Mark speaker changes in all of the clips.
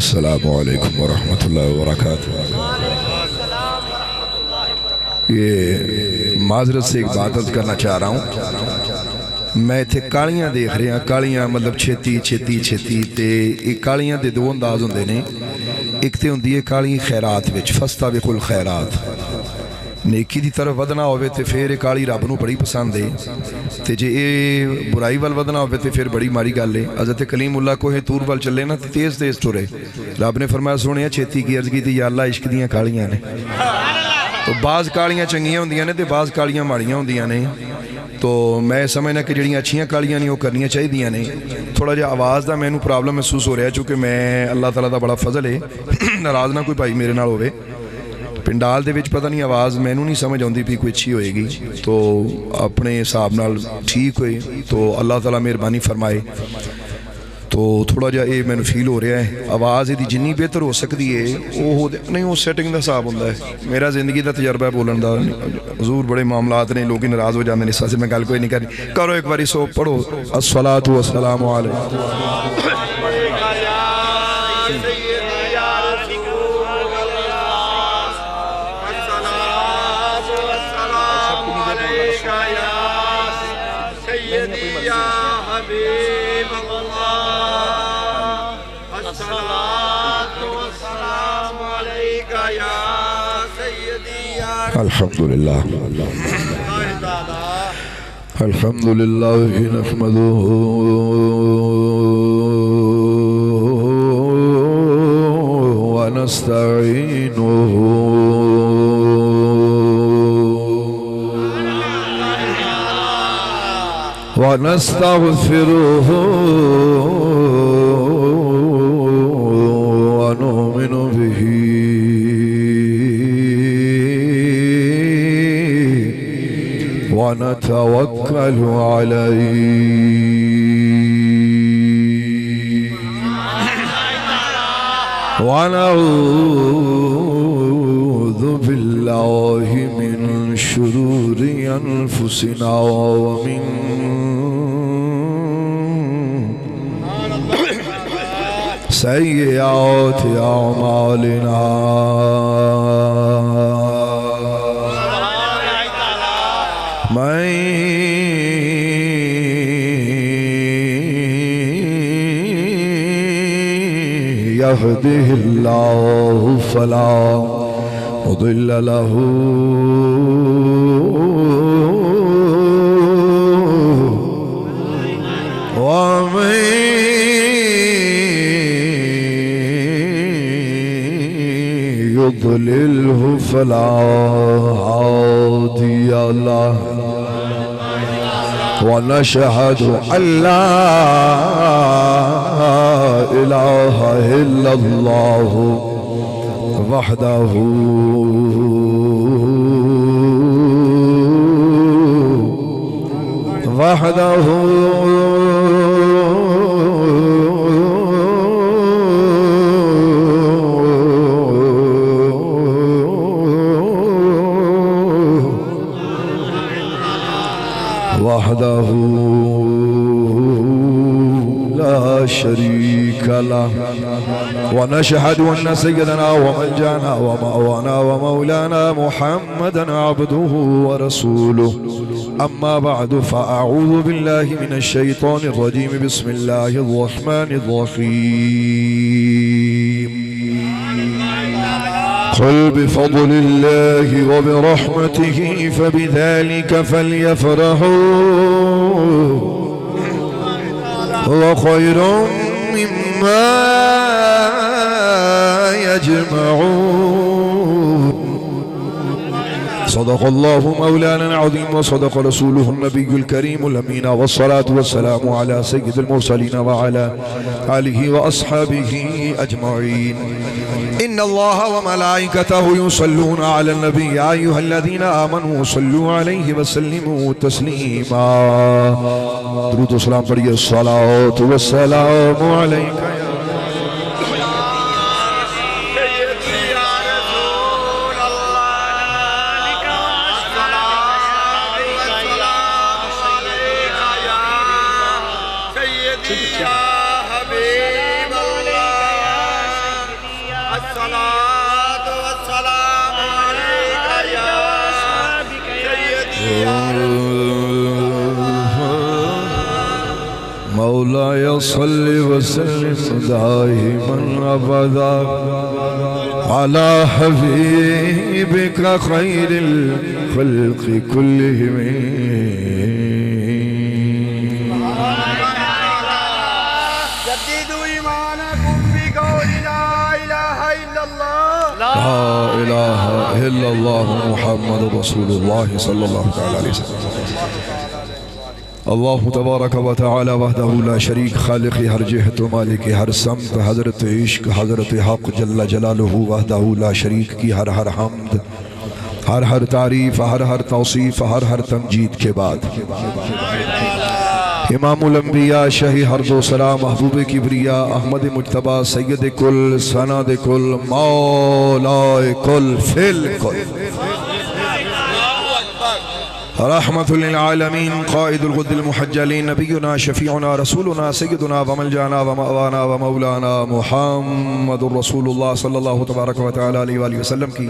Speaker 1: السلام علیکم ورحمۃ اللہ وبرکاتہ۔ یہ معذرت سے ایک بات عرض کرنا چاہ رہا ہوں، میں تھے کالیاں دیکھ رہے ہیں، کالیاں مطلب چھیتی تے یہ کالیاں دے دو انداز ہوندے نے۔ ایک تے ہوندی ہے کالی خیرات وچ، فاستبقوا الخیرات، نیکی دی طرف ودنا ہوئے تے پھر کالی رب نو بڑی پسند ہے، تے جے اے برائی وال ودنا ہوئے تے پھر بڑی ماری گل ہے۔ حضرت کلیم اللہ کوہ طور وال چلے نا تے تیز تیز ٹرے، رب نے فرمایا سونے چھیتی کی عرض کی تے یا اللہ عشق دیاں کالیاں نے، تو بعض کالیاں چنگیاں ہوندیاں نے تے بعض کالیاں ماڑیاں ہوندیاں نے۔ تو میں سمجھنا کہ جڑیاں اچھیاں کالیاں نہیں وہ کرنیاں چاہی دیاں نے۔ تھوڑا جا آواز دا میں نو پرابلم محسوس ہو رہا ہے، چونکہ میں اللہ تعالیٰ دا بڑا فضل ہے، ناراض نہ کوئی بھائی میرے نال ہوئے، پنڈال دے وچ پتہ نہیں آواز میں نو نہیں سمجھ آندی بھی کوئی اچھی ہوئے گی، تو اپنے حساب نال ٹھیک ہوئے تو اللہ تعالیٰ مہربانی فرمائے۔ تو تھوڑا جا یہ میں فیل ہو رہا ہے آواز دی جنی بہتر ہو سکتی ہے وہ نہیں، وہ سیٹنگ دا حساب ہوتا ہے۔ میرا زندگی دا تجربہ ہے بولن دا، حضور بڑے معاملات نے، لوگ ناراض ہو جاندے نے، اس واسطے میں گل کوئی نہیں کرنی۔ کرو ایک باری سو پڑھو الصلاۃ والسلام علیہ الحمدللہ الحمدللہ نحمدہ ونستعینہ ونستغفرہ ونؤمن بہ ونتوكل عليه ونعوذ بالله من شرور أنفسنا ومن سيئات أعمالنا، من يهده الله فلا مضل له ومن يضلله فلا هادي له، ونشهد أن لا إله إلا الله وحده لا شريك له، ونشهد أن سيدنا وملجانا ومأوانا ومولانا محمدا عبده ورسوله. أما بعد فأعوذ بالله من الشيطان الرجيم، بسم الله الرحمن الرحيم. قل بفضل الله وبرحمته فبذلك فليفرحوا هو خير مما يجمعون. صدق الله مولانا العظيم وصدق رسوله النبي الكريم الأمين، والصلاة والسلام على سيد المرسلين وعلى آله وأصحابه أجمعين. إن الله وملائكته يصلون على النبي، يا أيها الذين آمنوا صلوا عليه وسلموا تسليما. درود و سلام پڑھیے. الصلاة والسلام عليك مولاي صل وسلم دائما أبدا على حبيبك خير الخلق كلهم.
Speaker 2: جددوا إيمانكم بقول لا إله إلا الله.
Speaker 1: لا إله إلا الله محمد رسول الله صلى الله عليه وسلم. اللہ تبارک و تعالی وحدہ لا شریک خالق ہر جہت و مالک ہر سمت حضرت عشق حضرت حق جل جلالہ وحدہ لا شریک کی ہر ہر حمد ہر تعریف ہر توصیف ہر تمجید کے بعد امام الانبیاء شہی ہر دو سلام محبوب کبریا احمد مجتبی سید کل سند کل مولا کل فل کل رحمت للعالمین قائد الغد المحجلین نبینا شفیعنا رسولنا سیدنا وملجانا ومأوانا ومولانا محمد رسول اللہ صلی اللہ تبارک و تعالی علیہ وآلہ وسلم کی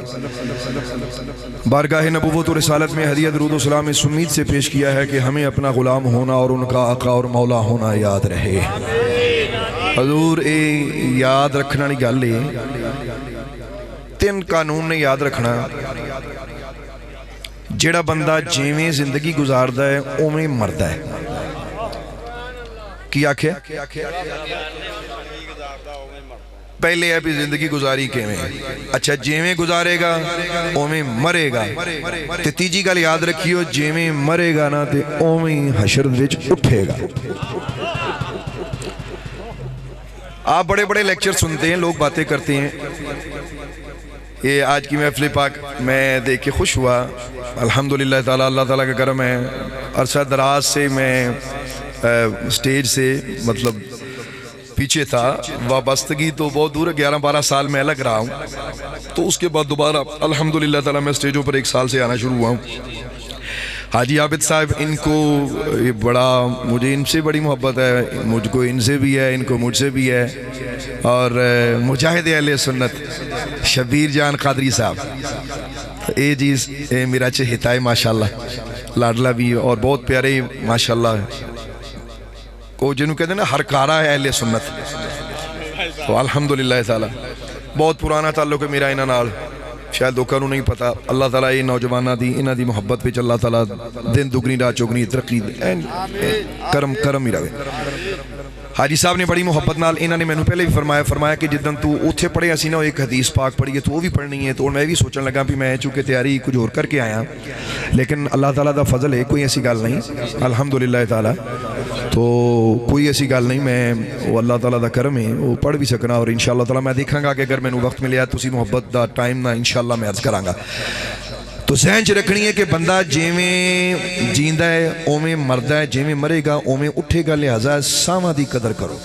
Speaker 1: بارگاہ نبوت و رسالت میں ہدیہ درود و سلام اس امید سے پیش کیا ہے کہ ہمیں اپنا غلام ہونا اور ان کا آقا اور مولا ہونا یاد رہے. حضور اے یاد رکھنا نہیں گل ہے 3 قانون نے یاد رکھنا. جیڑا بندہ جیویں زندگی گزاردا ہے اوویں مردا ہے. کی آکھے پہلے ہے بھی زندگی گزاری کیویں اچھا جیویں گزارے گا اوویں مرے گا تے تیجی گل یاد رکھیو جیویں مرے گا نا تے اوویں حشر وچ اٹھے گا. آپ بڑے بڑے لیکچر سنتے ہیں لوگ باتیں کرتے ہیں. یہ آج کی محفل پاک میں دیکھ کے خوش ہوا الحمدللہ تعالیٰ. اللہ تعالیٰ کا کرم ہے. عرصہ دراز سے میں سٹیج سے مطلب پیچھے تھا. وابستگی تو بہت دور ہے 11-12 سال میں الگ رہا ہوں. تو اس کے بعد دوبارہ الحمدللہ تعالیٰ میں سٹیجوں پر 1 سال سے آنا شروع ہوا ہوں. حاجی عابد صاحب ان کو بڑا مجھے ان سے بڑی محبت ہے. مجھ کو ان سے بھی ہے ان کو مجھ سے بھی ہے. اور مجاہد اہل سنت شبیر جان قادری صاحب اے جیز اے میرا چہتا ہے ماشاءاللہ لاڈلا بھی اور بہت پیارے ماشاءاللہ کو جنہوں کہتے ہیں نا ہر کارا ہے اہل سنت. تو الحمدللہ تعالی بہت پرانا تعلق ہے میرا انہاں نال. شاید لوکاں نوں نہیں پتا. اللہ تعالیٰ یہ نوجواناں دی انہاں دی محبت وچ اللہ تعالیٰ دن دگنی رات چوگنی ترقی کرم ہی رہے. حاجی صاحب نے بڑی محبت نال انہوں نے مینوں پہلے بھی فرمایا کہ جدن تو اتھے پڑھے اسی نا ایک حدیث پاک پڑھیے تو وہ بھی پڑھنی ہے. تو میں بھی سوچن لگا بھی میں چونکہ تیاری کچھ اور کر کے آیا لیکن اللہ تعالیٰ دا فضل ہے کوئی ایسی گل نہیں الحمدللہ تعالیٰ. تو کوئی ایسی گل نہیں میں وہ اللہ تعالیٰ دا کرم ہے وہ پڑھ بھی سکنا. اور انشاءاللہ تعالیٰ میں دیکھاں گا کہ اگر مینوں وقت ملیا تو اسی محبت دا ٹائم نہ انشاءاللہ میں عرض کراں گا. تو ذہن چ رکھنی ہے کہ بندہ جیویں جیندا ہے اوویں مردا ہے جیویں مرے گا اوویں اٹھے گا. لہذا ساواں دی قدر کرو.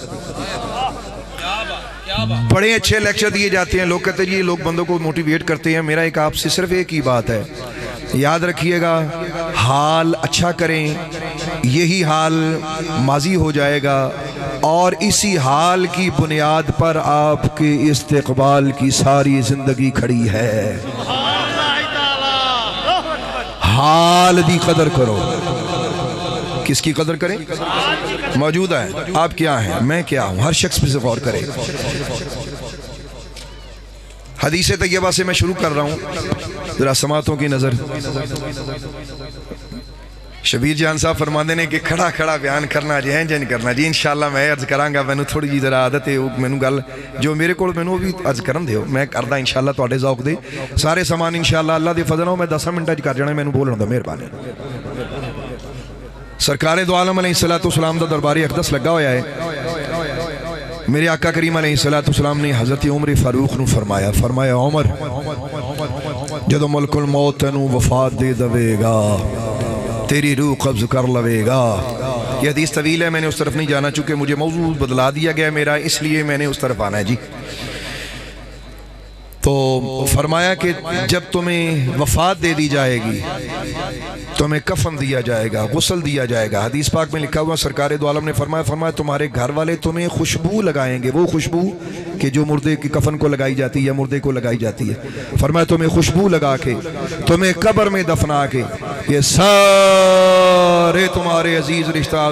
Speaker 1: بڑے اچھے لیکچر دیے جاتے ہیں لوگ کہتے ہیں یہ لوگ بندوں کو موٹیویٹ کرتے ہیں. میرا ایک آپ سے صرف ایک ہی بات ہے یاد رکھیے گا حال اچھا کریں یہی حال ماضی ہو جائے گا اور اسی حال کی بنیاد پر آپ کے استقبال کی ساری زندگی کھڑی ہے. حال دی قدر کرو. کس کی قدر کریں موجودہ ہے آپ کیا ہیں میں کیا ہوں ہر شخص پہ سے غور کرے. حدیث طیبہ سے میں شروع کر رہا ہوں ذرا سماعتوں کی نظر. شبیر جان صاحب فرماندے نے کہ کھڑا کھڑا بیان کرنا جی ہیں جن کرنا جی انشاءاللہ میں عرض کراں گا. مینوں تھوڑی جی ذرا عادت ہے مینوں گل جو میرے کول مینوں بھی عرض کرن دیو میں کردا انشاءاللہ تواڈے ذوق دے سارے سامان انشاءاللہ اللہ دے فضل نال میں 10 منٹاں کر جانا مینوں بولن دا مہربانی. سرکار دو عالم علیہ السلام دا دربار اقدس لگا ہویا ہے. میرے آقا کریم علیہ السلام نے حضرت عمر فاروق نو فرمایا عمر جدو ملک الموت نو وفات دے دوے گا تیری روح قبض کر لوے گا. یہ حدیث طویل ہے میں نے اس طرف نہیں جانا چونکہ مجھے موضوع بدلا دیا گیا میرا اس لیے میں نے اس طرف آنا ہے جی. تو فرمایا کہ جب تمہیں وفات دے دی جائے گی تمہیں کفن دیا جائے گا غسل دیا جائے گا. حدیث پاک میں لکھا ہوا سرکار دو عالم نے فرمایا تمہارے گھر والے تمہیں خوشبو لگائیں گے وہ خوشبو کہ جو مردے کی کفن کو لگائی جاتی ہے یا مردے کو لگائی جاتی ہے. فرمایا تمہیں خوشبو لگا کے تمہیں قبر میں دفنا کے یہ سارے تمہارے عزیز رشتہ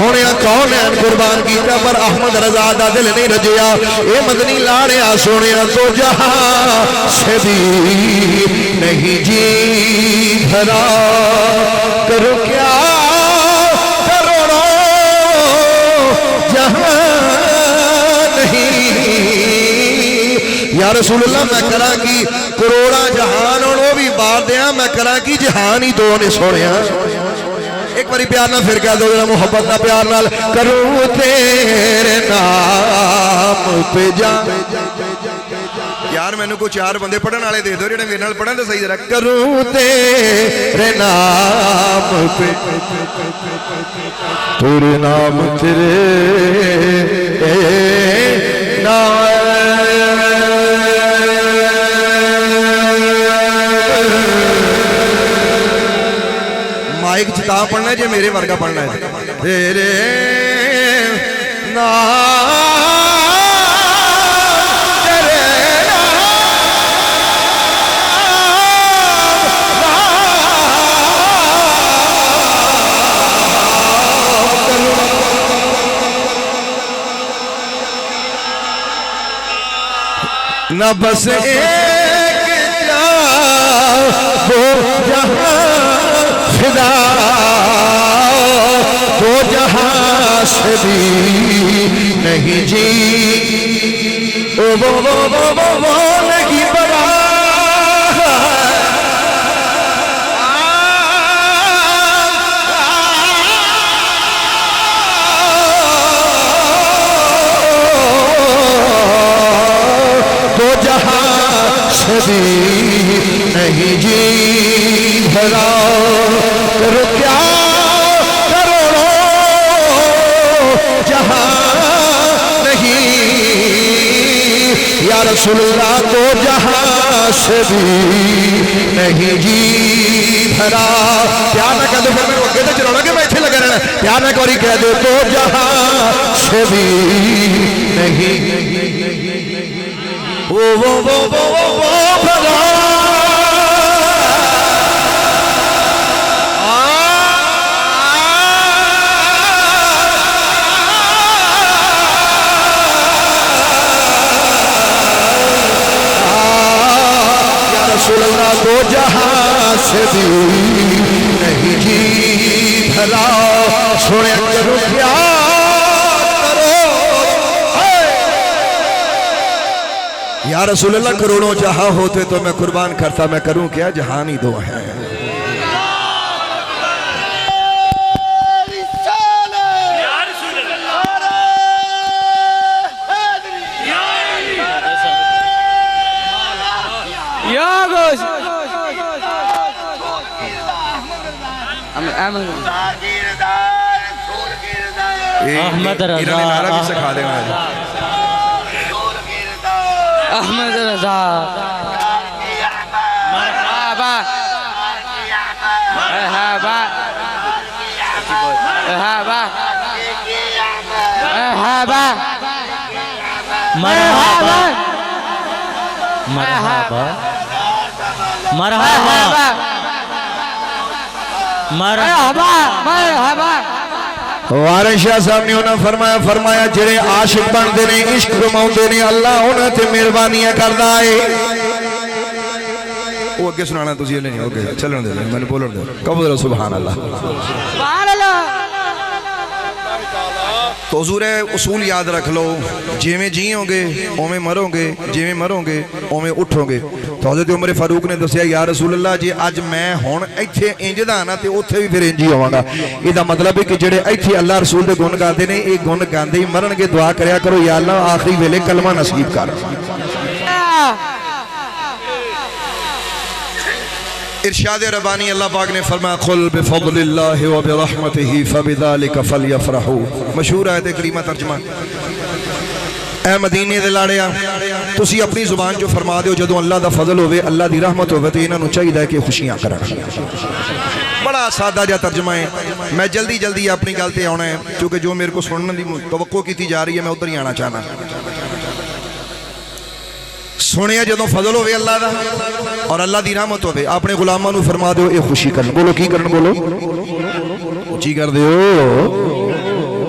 Speaker 3: سونے کون ہے قربان کیتا پر احمد رضا دا دل نہیں رجیا اے مدنی لاڑیا سونے تو جہاں سے بھی نہیں جی بھرا کرو کیا کروڑوں جہاں نہیں یا رسول اللہ میں کرا کی کروڑا جہان انہوں بھی بار دیا میں کرا کی جہان ہی دو نے سونے ایک باری پیار نہ پھر کہہ دو محبت نہ پیار نہ کروں تیرے نام پہ جا
Speaker 1: یار میں نے کو 4 بندے پڑھن والے دے دو جڑے میرے نال پڑھن تے صحیح ذرا
Speaker 3: کروں تیرے نام پہ تیرے نام تیرے نام مائک چتا پڑھنا ہے جے میرے ورگا پڑھنا ہے تیرے نام نہ بس ایک جا وہ جہاں فدا وہ جہاں سے بھی نہیں جی وہ نہیں بڑا نہیں جی بھرا کرو کیا کروڑوں جہاں نہیں یا رسول اللہ تو جہاں سے بھی نہیں جی بھرا پیار نہ کہہ دو پھر میں وقت چلانا کہ میں اتھے لگا رہنا پیار نہ کوری کہہ دو تو جہاں سے بھی نہیں وہ بھلا یا رسول اللہ دو جہاں سے بھی نہیں جی بھلا سونے کرو کیا یا رسول اللہ کروڑوں جہاں ہوتے تو میں قربان کرتا میں کروں کیا جہان ہی دو ہیں
Speaker 4: احمد رضا
Speaker 1: انہوں نے نعرہ بھی سکھا دینا ہے
Speaker 4: احمد رضا مرحبا مرحبا مرحبا مرحبا مرحبا مرحبا مرحبا مرحبا مرحبا
Speaker 3: وارث شاہ صاحب نے انہاں فرمایا جڑے عاشق بندے نے عشق رماؤندے نے اللہ انہاں تے مہربانیاں کردا ہے
Speaker 1: وہ اگے سنانا تسی ہلے نہیں اوکے چلن دے میں نے بولن دے کہو سبحان اللہ
Speaker 4: سبحان اللہ
Speaker 1: تو حضور اصول یاد رکھ لو جیویں جیوں گے اوویں مرو گے جیویں مرو گے اوویں اٹھو گے تو حضرت عمر فاروق نے دسیا یا رسول اللہ جی اج میں ہن ایتھے انج دا نا تے اوتھے بھی پھر انج ہی ہوواں گا اے دا مطلب ہے کہ جڑے ایتھے اللہ رسول دے گن گاندے نے اے گن گاندے ہی مرن گے دعا کریا کرو یا اللہ آخری ویلے کلمہ نصیب کر ارشاد ربانی اللہ پاک نے فرمایا قل بفضل اللہ و برحمتہ فبذالک فلیفرحوا مشہور آیت کریمہ ترجمہ اے مدینے دے لاڑیا تسی اپنی زبان جو فرما دیو جدوں اللہ دا فضل ہوئے اللہ دی رحمت ہوئے تے انہاں نوں چاہیے کہ خوشیاں کرن بڑا سادہ جا ترجمہ ہے میں جلدی اپنی گل تے آنا ہے کیونکہ جو میرے کو سننے دی توقع کیتی جا رہی ہے میں ادھر ہی آنا چاہنا سنیا جدوں فضل ہوئے اللہ دا اور اللہ دی رحمت ہوئے اپنے غلاماں نوں فرما دیو اے خوشی کرن بولو کی کرن بولو خوشی کر دیو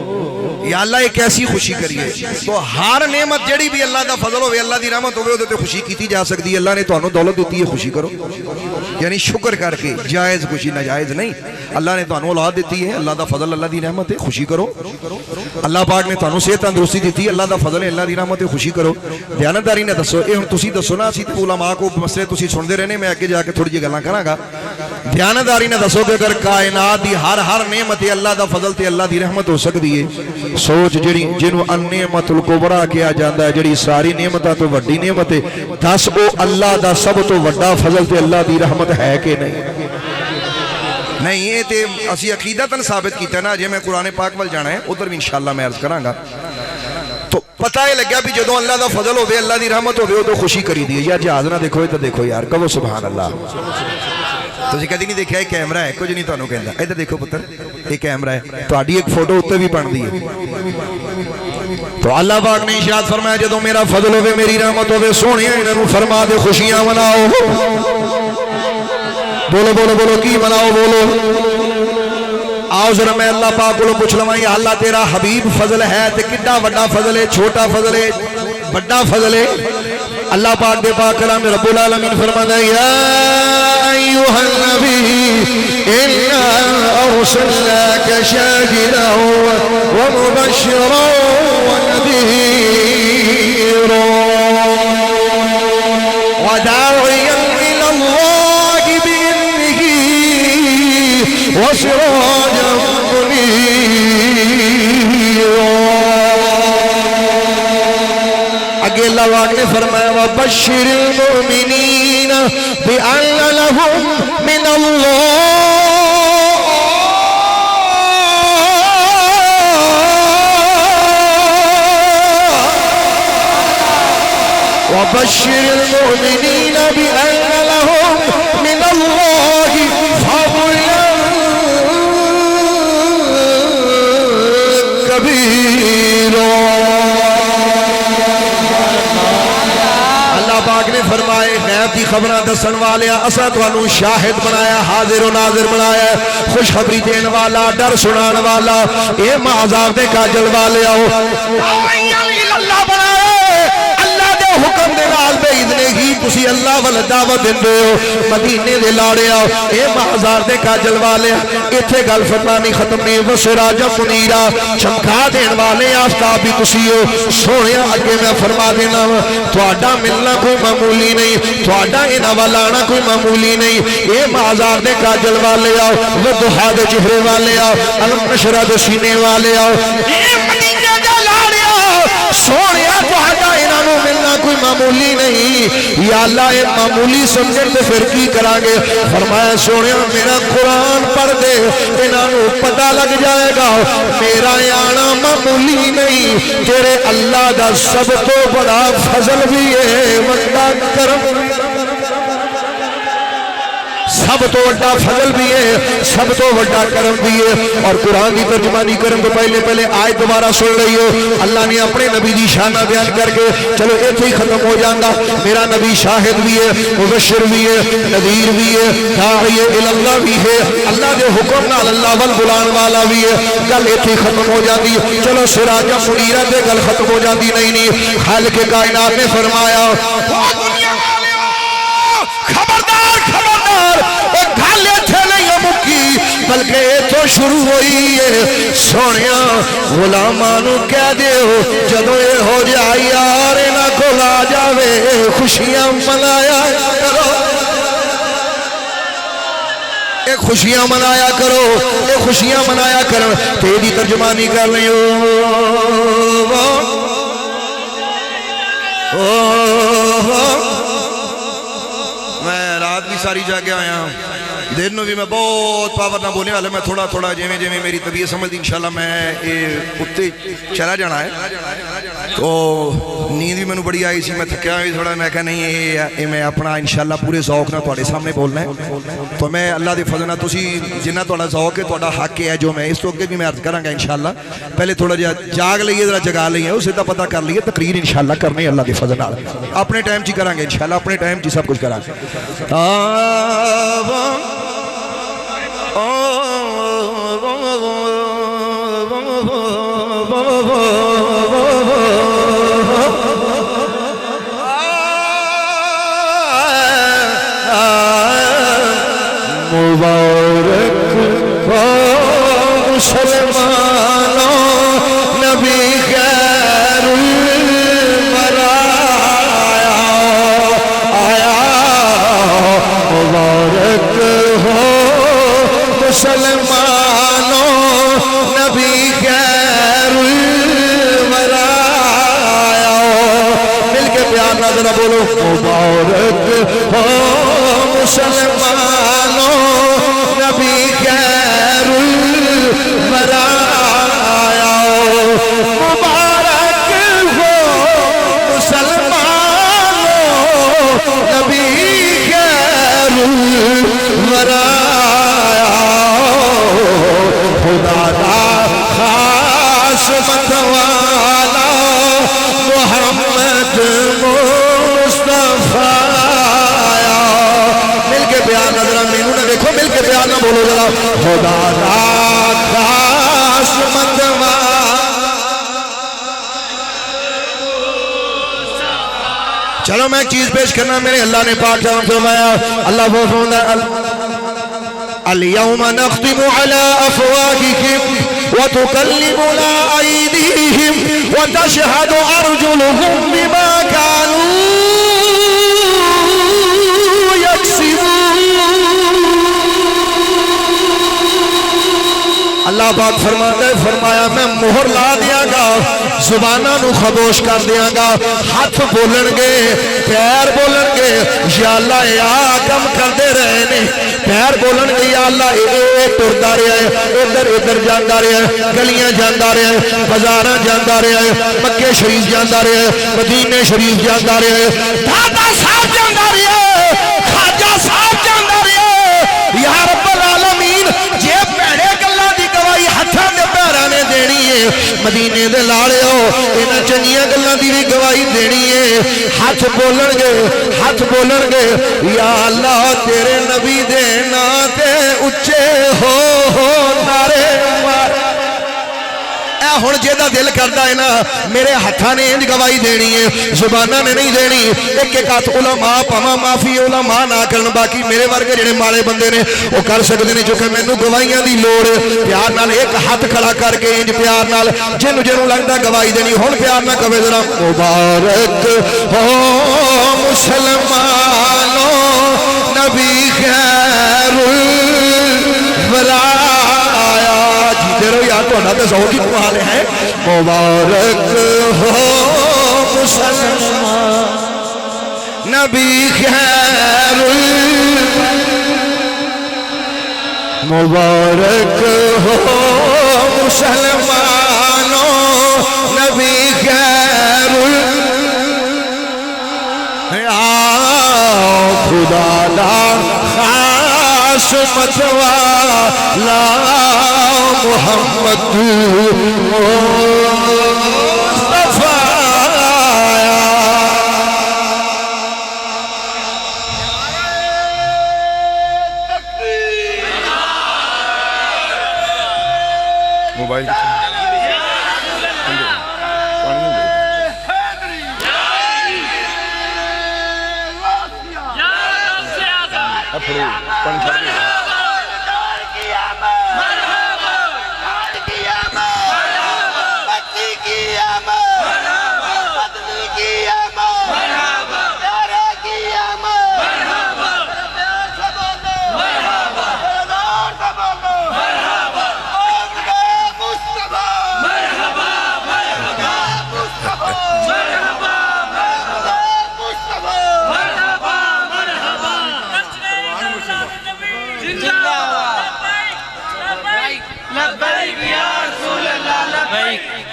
Speaker 1: یا اللہ ایک ایسی خوشی کریے تو ہر نعمت جڑی بھی اللہ دا فضل ہوئے اللہ دی رحمت ہوئے وہ خوشی کیتی جا سکتی ہے اللہ نے تو انہوں دولت دیتی ہے خوشی کرو یعنی شکر کر کے جائز خوشی ناجائز نہیں اللہ نے تو انہوں اولاد دیتی ہے اللہ دا فضل اللہ دی رحمت ہے خوشی کرو اللہ پاک نے تو انہوں صحت تندرستی دیتی ہے اللہ دا فضل ہے اللہ دی رحمت ہے خوشی کرو دیانتداری نے دسو اے ہن تسی دسو نا اسی تے علماء کو مسئلے تسی سن دے رہنے میں آگے جا کے تھوڑی جی گلاں کراں گا دیانتداری نے دسو کہ اگر کائنات دی ہر نعمت اللہ دا فضل تے اللہ دی رحمت ہو سکتی ہے سوچ جڑی جنوں النعمت الکبریٰ کیا جاتا ہے جڑی ساری نعمتاں تو وڈی نعمت ہے دس او اللہ دا سب تو وڈا فضل تے اللہ دی رحمت ہے کہ نہیں یہ تے اسی عقیدتاً ثابت کیتا ہے نا جے میں قرآن پاک وال جانا ہے ادھر بھی انشاءاللہ میں عرض کراں گا تو پتہ ہے لگیا بھی جدوں اللہ دا فضل ہوئے اللہ دی رحمت ہوئے تو خوشی کری دی یا جہاز نہ دیکھو تو دیکھو یار کہو سبحان اللہ تو جی کدی نہیں دیکھا یہ کیمرہ ہے کچھ نہیں تانوں کہندا ادھر دیکھو پتر یہ کیمرہ ہے تہاڈی ایک فوٹو اوتے بھی بن دی ہے تو اللہ پاک نے ارشاد فرمایا جدوں میرا فضل ہوئے میری رحمت ہوئے سونیا انہاں نوں فرما دے خوشیاں مناؤ بولو بولو بولو کی مناؤ بولو آؤ ذرا میں اللہ پاک کو پوچھ لواں یا اللہ تیرا حبیب فضل ہے تے کڈا وڈا فضل ہے چھوٹا فضل ہے بڑا فضل ہے اللہ پاک دے پاک کلام رب العالمین فرماتا ہے یا ایھا النبی انا ارسلناک شاہدا ومبشرا ونذیرا وداعیا الى اللہ بإذنہ وسراجا منیرا اگے اللہ پاک نے فرمایا وبشر المؤمنین بأن لهم من وبشر المؤمنین بأن لهم من اللہ فضلا کبیرا پاک نے فرمائے غیب دی خبرہ دسن والیا اسا تانوں شاہد بنایا حاضر و ناظر بنایا خوشخبری دین والا ڈر سنان والا اے معذاب دے کاجل والیا اللہ بنایا اللہ دے حکم دے نال بے اذنے ہی تسی اللہ وال دعوت دیندے ہو مدینے دے لاڑیا اے معذاب دے کاجل والیا ایتھے گل فرمانی ختم نہیں وسراج منیرا چمکا دین والے آفتاب بھی تسی ہو سونیا اگے میں فرما دینا تہاڈا ملنا کوئی معمولی نہیں تہاڈا انہاں ول آنا کوئی معمولی نہیں اے معذار دے کاجل والے آؤ وضحا دے چہرے والے آؤ المشرا دے سینے والے آؤ اے مدینے دا لاڑیا سونیا تہاڈا انہاں نوں ملنا کوئی معمولی نہیں یا اللہ اے معمولی سمجھن تے پھر کی کراں گے فرمایا سونیا میرا قرآن پڑھ دے انہاں نوں پتہ لگ جائے گا میرا آنا معمولی نہیں تیرے اللہ دا سب تو بڑا فضل بھی ہے وڈا کرم سب تو وڈا فضل بھی ہے سب تو وڈا کرم بھی ہے اور قرآن کی ترجمانی کرن تو پہلے آیت دوبارہ سن رہی ہو اللہ نے اپنے نبی دی شانہ بیان کر کے چلو ایتھے ہی ختم ہو جاندہ میرا نبی شاہد بھی ہے مبشر بھی ہے نذیر بھی ہے داعی اللہ بھی ہے اللہ دے حکم نال اللہ ول بلان والا بھی ہے گل ایتھے ہی ختم ہو جاندی چلو سراجہ منیرہ دے گل ختم ہو جاندی نہیں خالق کائنات نے فرمایا خبردار خبردار گل ایتھے نہیں مکی بلکہ ایتھوں شروع ہوئی ہے سونیا غلاماں نوں کہہ دیو جدوں اے ہو جائے یار انہاں کول آ جاوے خوشیاں منایا کرو اے خوشیاں منایا کرو اے خوشیاں منایا کرو تیری ترجمانی کر رہی ہو میں رات بھی ساری جاگے آیا ہوں دن نو بھی میں بہت پاور نہ بولنے والا میں تھوڑا تھوڑا جیویں جیویں میری طبیعت سمجھ دی انشاءاللہ میں اتے چلا جانا ہے تو نیند بھی میں نے بڑی آئی سی میں تھکیا ہوئی تھوڑا میں کہا نہیں یہ میں اپنا انشاءاللہ پورے ذوق نہ تھوڑے سامنے بولنا ہے تو میں اللہ دے فضل نہ تسی جنہ تھوڑا ذوق ہے تھوڑا حق ہے جو میں اس تو اگے بھی میں عرض کراں گا انشاءاللہ پہلے تھوڑا جا جاگ لئیے ذرا جگا لئیے اسے تا پتہ کر لئیے تقریر انشاءاللہ کرنے اللہ دے فضل نال اپنے ٹائم چی کراں گے انشاءاللہ اپنے ٹائم چی سب کچھ کراں گے
Speaker 3: مبارک ہو مسلمانوں نبی خیر الورا آیا مبارک ہو مسلمانوں نبی خیر الورا آیا مل کے پیار نہ ذرا بولو مبارک ہو مسلمانوں نبی خیر الورا آیا مبارک ہو مسلمانوں نبی خیر الورا آیا خدا دا خاص متوالا محمد مصطفیٰ پیار نہ ذرا مینوں نہ دیکھو مل کے پیار نہ بولو ذرا خدا دا خاص مندوا چلو میں ایک چیز پیش کرنا میرے اللہ نے پاک جان فرمایا اللہ وہ فرماتا ہے اليوم نختم على افواههم وتكلمنا ايديهم وتشهد ارجلهم بما كانوا اللہ پاک فرماتا ہے فرمایا میں مہر لا دیا گا زبانہ نو خاموش کر دیا گا ہاتھ بولن گے پیر بولن گے یا اللہ یا کم کر دے رہے نے پیر بولن گے یا اللہ اے ٹردا رہا ہے ادھر ادھر جاندا رہا ہے گلیاں جاندا رہا ہے بازاراں جاندا رہا ہے مکے شریف جاندا رہا ہے مدینے شریف جاندا رہا ہے دادا صاحب جاندا رہا ہے خواجہ صاحب جاندا رہا ہے یا رب العالمین جے پیڑے ہتھاں دے پیراں نے دینی ہے مدینے دے لاڑیو انہاں چنگیاں گلاں دی بھی گواہی دینی ہے ہاتھ بولن گے یا اللہ تیرے نبی دے نام تے اچے ہو نعرے مار اے ہن جیدا دل کردا ہے نا میرے ہتھاں نے انج گواہی دینی ہے زباناں نے نہیں دینی ایک ایک ہاتھ علماء پاواں معافی علماء نہ کرن باقی میرے ورگے جڑے مالے بندے نے وہ کر سکدے نے کیونکہ مینوں گواہیاں دی لوڑ ہے پیار نال ایک ہاتھ کھڑا کر کے انج پیار نال جنوں لگدا گواہی دینی ہن پیار نہ کہے ذرا مبارک ہو مسلمانوں نبی خیر الورا یار تو نہ ذوق ہی کمال ہے مبارک ہو مسلمان نبی خیر مبارک ہو مسلمانوں نبی خیر خدا دا خاص متوالا محمد مصطفیٰ
Speaker 1: موبائل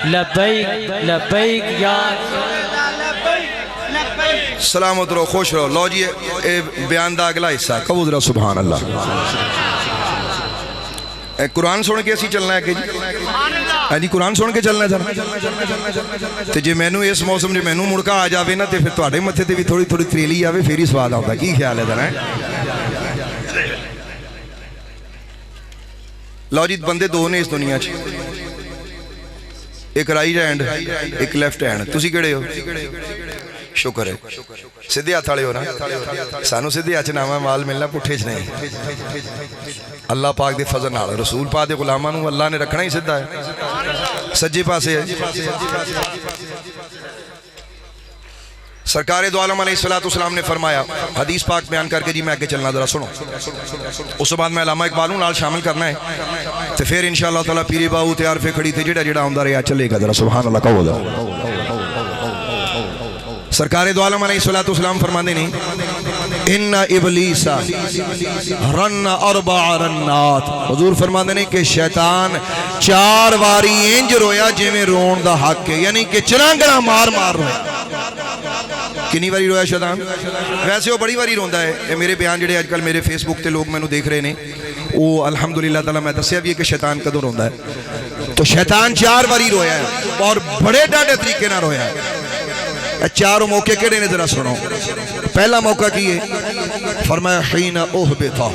Speaker 4: لبیک لبیک یا
Speaker 1: سلامت رہو خوش رہو لو جی اے بیان دا اگلا حصہ قبول رہو سبحان اللہ اے قرآن سن کے اسی چلنا ہے کہ جی قرآن سن کے چلنا ہے تے جے مینوں اس موسم جے مینوں مڑکا آ جاوے نا تے پھر تواڈے متھے تے بھی تھوڑی تھوڑی تریلی آوے پھر ہی سواد آوندا کی خیال ہے ذرا لو جی بندے دو نے اس دنیا چ ایک رائٹ ہینڈ ایک لیفٹ ہینڈ تسی کہڑے ہو شکر ہے سیدھے ہاتھ والے ہو نا سانو سیدھے ہاتھ نام ہے مال ملنا پٹھے چ نہیں اللہ پاک دے فضل نال رسول پاک دے غلاماں نو اللہ نے رکھنا ہی سیدھا ہے سجے پاسے ہے سرکار دو عالم علیہ السلام نے فرمایا حدیث پاک بیان کر کے جی میں آگے چلنا ذرا سنو اس بعد میں علامہ اقبال نال شامل کرنا ہے تو پھر انشاءاللہ تعالی پیری باؤ تیار پہ کھڑی تھے جڑا جڑا ہوندا رہیا چلے گا ذرا سبحان اللہ کہو ذرا سرکار دو عالم علیہ السلام فرماندے نہیں ان ابلیس رن اربع رنات حضور فرماندے نے کہ شیطان 4 واری انج رویا جویں رون دا حق ہے یعنی کہ چرانگڑا مار مار رویا کنی واری رویا شیطان ویسے وہ بڑی واری روندا ہے یہ میرے بیان جڑے آج کل میرے فیس بک تے لوگ مینوں دیکھ رہے نے وہ الحمدللہ تعالی میں دسیا بھی ہے کہ شیطان کدوں روندا ہے تو شیطان 4 واری رویا ہے اور بڑے ڈاڈے طریقے نہ رویا ہے چاروں موقع کیڑے نے ذرا سنو پہلا موقع کی ہے فرمایا حین احبطا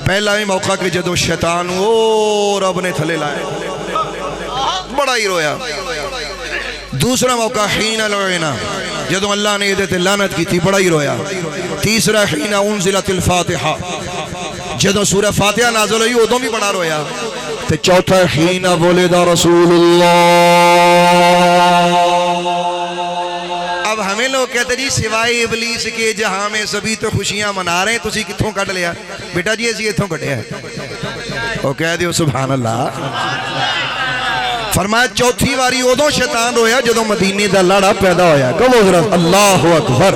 Speaker 1: پہلا ہی موقع کہ جدو شیطان وہ رب نے تھلے لائے بڑا ہی رویا دوسرا موقع حین لعنا جدو اللہ نے یہ لعنت کی تھی بڑا ہی رویا تیسرا حین انزلت الفاتحہ جدو سورہ فاتحہ نازل ہوئی ادوں بھی بڑا رویا تے چوتھا حین ولد رسول اللہ اب ہمیں لوگ کہتے جی سوائے ابلیس کے جہاں میں سبھی تو خوشیاں منا رہے ہیں تسی کتھوں کٹ لیا بیٹا جی ایسی اتھوں کٹیا ہے وہ کہہ دیو سبحان اللہ فرمایا چوتھی واری ادوں شیطان رویا جدوں مدینے دا لاڑا پیدا ہویا کہو ذرا اللہ اکبر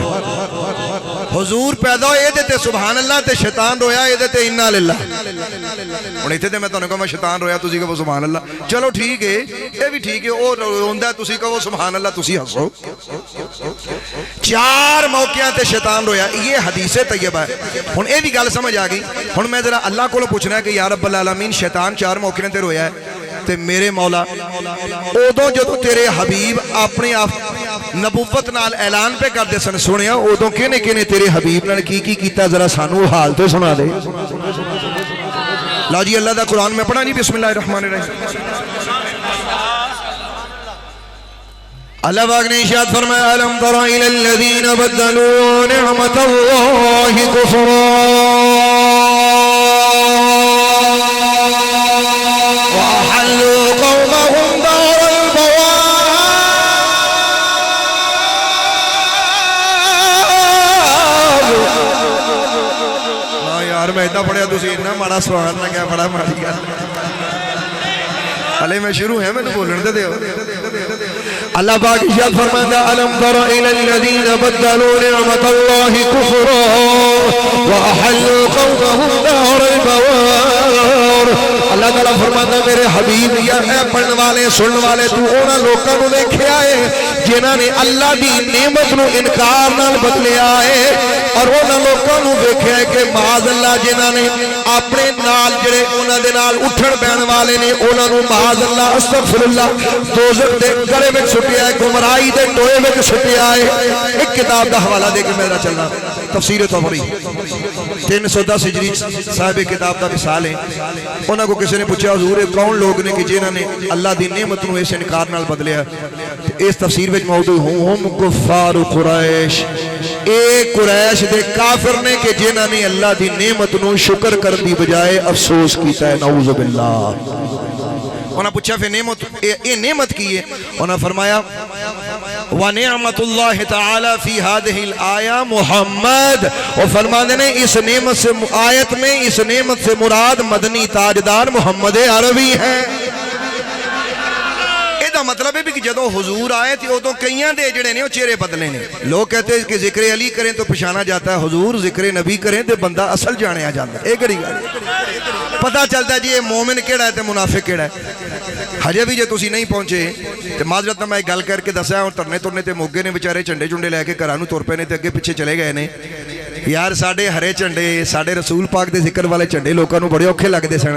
Speaker 1: حضور پیدا ہوئے دیتے سبحان اللہ تے شیطان رویا اے دیتے انا للہ انہیں تھے میں تو نے کہا میں شیطان رویا تسی کہو سبحان اللہ چلو ٹھیک ہے یہ بھی ٹھیک ہے وہ روندہ ہے تسی کہو سبحان اللہ تسی ہنسو 4 موقعہ تے شیطان رویا یہ حدیث طیبہ ہے ہن اے بھی گل سمجھ آ گئی ہن میں ذرا اللہ کو پوچھنا ہے کہ یا رب العالمین شیطان 4 موقعہ تے رویا ہے تے میرے مولا ادوں جدو تیرے حبیب اپنے آپ نبوت نال اعلان پہ کر دے سن سنیا ادوں کنے کنے تیرے حبیب نال کی کیتا ذرا سانو حال تو سنا دے لا جی اللہ دا قرآن میں پڑھا نہیں بسم اللہ الرحمن الرحیم اللہ پاک نے ارشاد فرمایا الم تر الی الذین بدلوا نعمت اللہ کفرا وأحلوا قومهم دار البوار یار میں اتنا پڑھیا تسی اتنا ماڑا سوال نہ کیا بڑا ماڑی گل حالے میں شروع ہے میں تو بولن دے دیو اللہ پاک ارشاد فرماتا الم تر الی الذین بدلوا نعمت اللہ کفرا واحلوا قومهم دار البوار اللہ تعالیٰ فرماتا میرے حبیب یا اے پڑھن والے سنن والے تو اونا لوکاں نو دیکھیا ہے جنہاں نے اللہ دی نعمت نو انکار نال بدلیا ہے اور اونا لوکاں نو دیکھیا ہے کہ معاذ اللہ جنہاں نے اپنے نال جڑے اونا دے نال اٹھن بہن والے نے اونا نو معاذ اللہ استغفر اللہ دوزخ دے گڑے وچ سٹیا ہے گمراہی دے ٹوئے وچ سٹیا ہے ایک کتاب دا حوالہ دے کے میرا چلنا تفسیر طبری 310 ہجری صاحب کتاب دا مثال ہے انہاں کو کسی نے پوچھا حضور کون لوگ نے کہ جنہاں نے اللہ دی نعمت نو اس انکار نال بدلیا اس تفسیر وچ موضوع ہم کفار قریش اے قریش دے کافر نے کہ جنہاں نے اللہ دی نعمت نو شکر کر دی بجائے افسوس کیتا ہے نعوذ باللہ انہاں پوچھا پھر نعمت اے نعمت کی ہے انہاں فرمایا وَنِعْمَةُ اللَّهِ تَعَالَى فِي هَذِهِ الْآيَةِ محمد اور فرمانے نے اس نعمت سے آیت میں اس نعمت سے مراد مدنی تاجدار محمد عربی ہیں ایدہ مطلب ہے بھی کہ جدو حضور آئے تھی وہ تو کئیاں دے جڑے نے وہ چہرے بدلے نے لوگ کہتے ہیں کہ ذکر علی کریں تو پہچانا جاتا ہے حضور ذکر نبی کریں تو بندہ اصل جانے آ جاتا ہے ایک گڑی پتہ چلتا ہے جی یہ مومن کیڑا ہے تو منافق کیڑا ہے ہجے بھی جے تسی نہیں پہنچے تو معذرت میں گل کر کے دسیا اور ترنے ترنے تے موگے نے بیچارے چنڈے چنڈے لے کے گھراں نوں تر پے نے تے اگے پیچھے چلے گئے نے یار ساڈے ہرے چنڈے ساڈے رسول پاک دے ذکر والے چنڈے لوکاں نوں بڑے اوکھے لگدے سن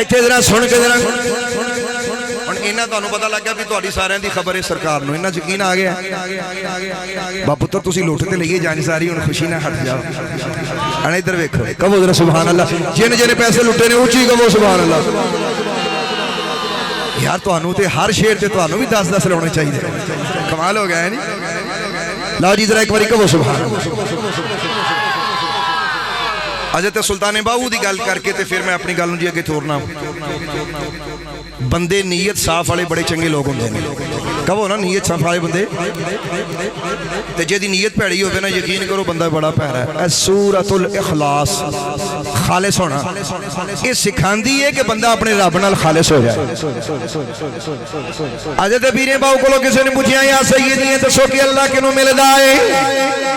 Speaker 3: ਇੱਥੇ ਜ਼ਰਾ ਸੁਣ ਕੇ ਜ਼ਰਾ ਹੁਣ ਇਹਨਾਂ ਤੁਹਾਨੂੰ ਪਤਾ ਲੱਗ ਗਿਆ ਵੀ ਤੁਹਾਡੀ ਸਾਰਿਆਂ ਦੀ ਖਬਰ ਹੈ ਸਰਕਾਰ ਨੂੰ ਇਹਨਾਂ ਯਕੀਨ ਆ ਗਿਆ ਬਾਪੂ ਤਾਂ ਤੁਸੀਂ ਲੁੱਟ ਤੇ ਲਈਏ ਜਾਨ ਸਾਰੀ ਹੁਣ ਖੁਸ਼ੀ ਨਾਲ ਹਟ ਜਾਓ ਅਣ ਇੱਧਰ ਵੇਖੋ ਕਹੋ ਜ਼ਰਾ ਸੁਭਾਨ ਅੱਲਾਹ ਜਿਨ ਜਿਹਨੇ ਪੈਸੇ ਲੁੱਟੇ ਨੇ ਉੱਚੀ ਕਹੋ ਸੁਭਾਨ ਅੱਲਾਹ ਯਾਰ ਤੁਹਾਨੂੰ ਤੇ ਹਰ ਸ਼ੇਰ ਤੇ ਤੁਹਾਨੂੰ ਵੀ 10-10 ਲਾਉਣੇ ਚਾਹੀਦੇ ਕਮਾਲ ਹੋ ਗਿਆ ਹੈ ਨਹੀਂ ਲਓ ਜੀ ਜ਼ਰਾ ਇੱਕ ਵਾਰੀ ਕਹੋ ਸੁਭਾਨ ਅੱਲਾਹ ਅਜੇ ਤੇ ਸੁਲਤਾਨ ਬਾਹੂ ਦੀ ਗੱਲ ਕਰਕੇ ਤੇ ਫਿਰ ਮੈਂ ਆਪਣੀ ਗੱਲ ਨੂੰ ਜੀ ਅੱਗੇ ਤੋਰਨਾ ਬੰਦੇ ਨੀਅਤ ਸਾਫ਼ ਵਾਲੇ ਬੜੇ ਚੰਗੇ ਲੋਕ ਹੁੰਦੇ ਨੇ ਕਹੋ ਨਾ ਨੀਅਤ ਸਾਫ਼ ਵਾਲੇ ਬੰਦੇ ਤੇ ਜਿਹਦੀ ਨੀਅਤ ਭੈੜੀ ਹੋਵੇ ਨਾ ਯਕੀਨ ਕਰੋ ਬੰਦਾ ਬੜਾ ਭੈੜਾ ਹੈ ਇਹ ਸੂਰਤੁਲ ਇਖਲਾਸ ਖਾਲਿਸ ਹੋਣਾ ਇਹ ਸਿਖਾਉਂਦੀ ਹੈ ਕਿ ਬੰਦਾ ਆਪਣੇ ਰੱਬ ਨਾਲ ਖਾਲਿਸ ਹੋ ਜਾਏ ਅਜੇ ਤੇ ਪੀਰੇ ਬਾਹੂ ਕੋਲੋਂ ਕਿਸੇ ਨੇ ਪੁੱਛਿਆ ਯਾ ਸੈਯਦੀ ਦੱਸੋ ਕਿ ਅੱਲਾਹ ਕਿਨੂੰ ਮਿਲਦਾ ਹੈ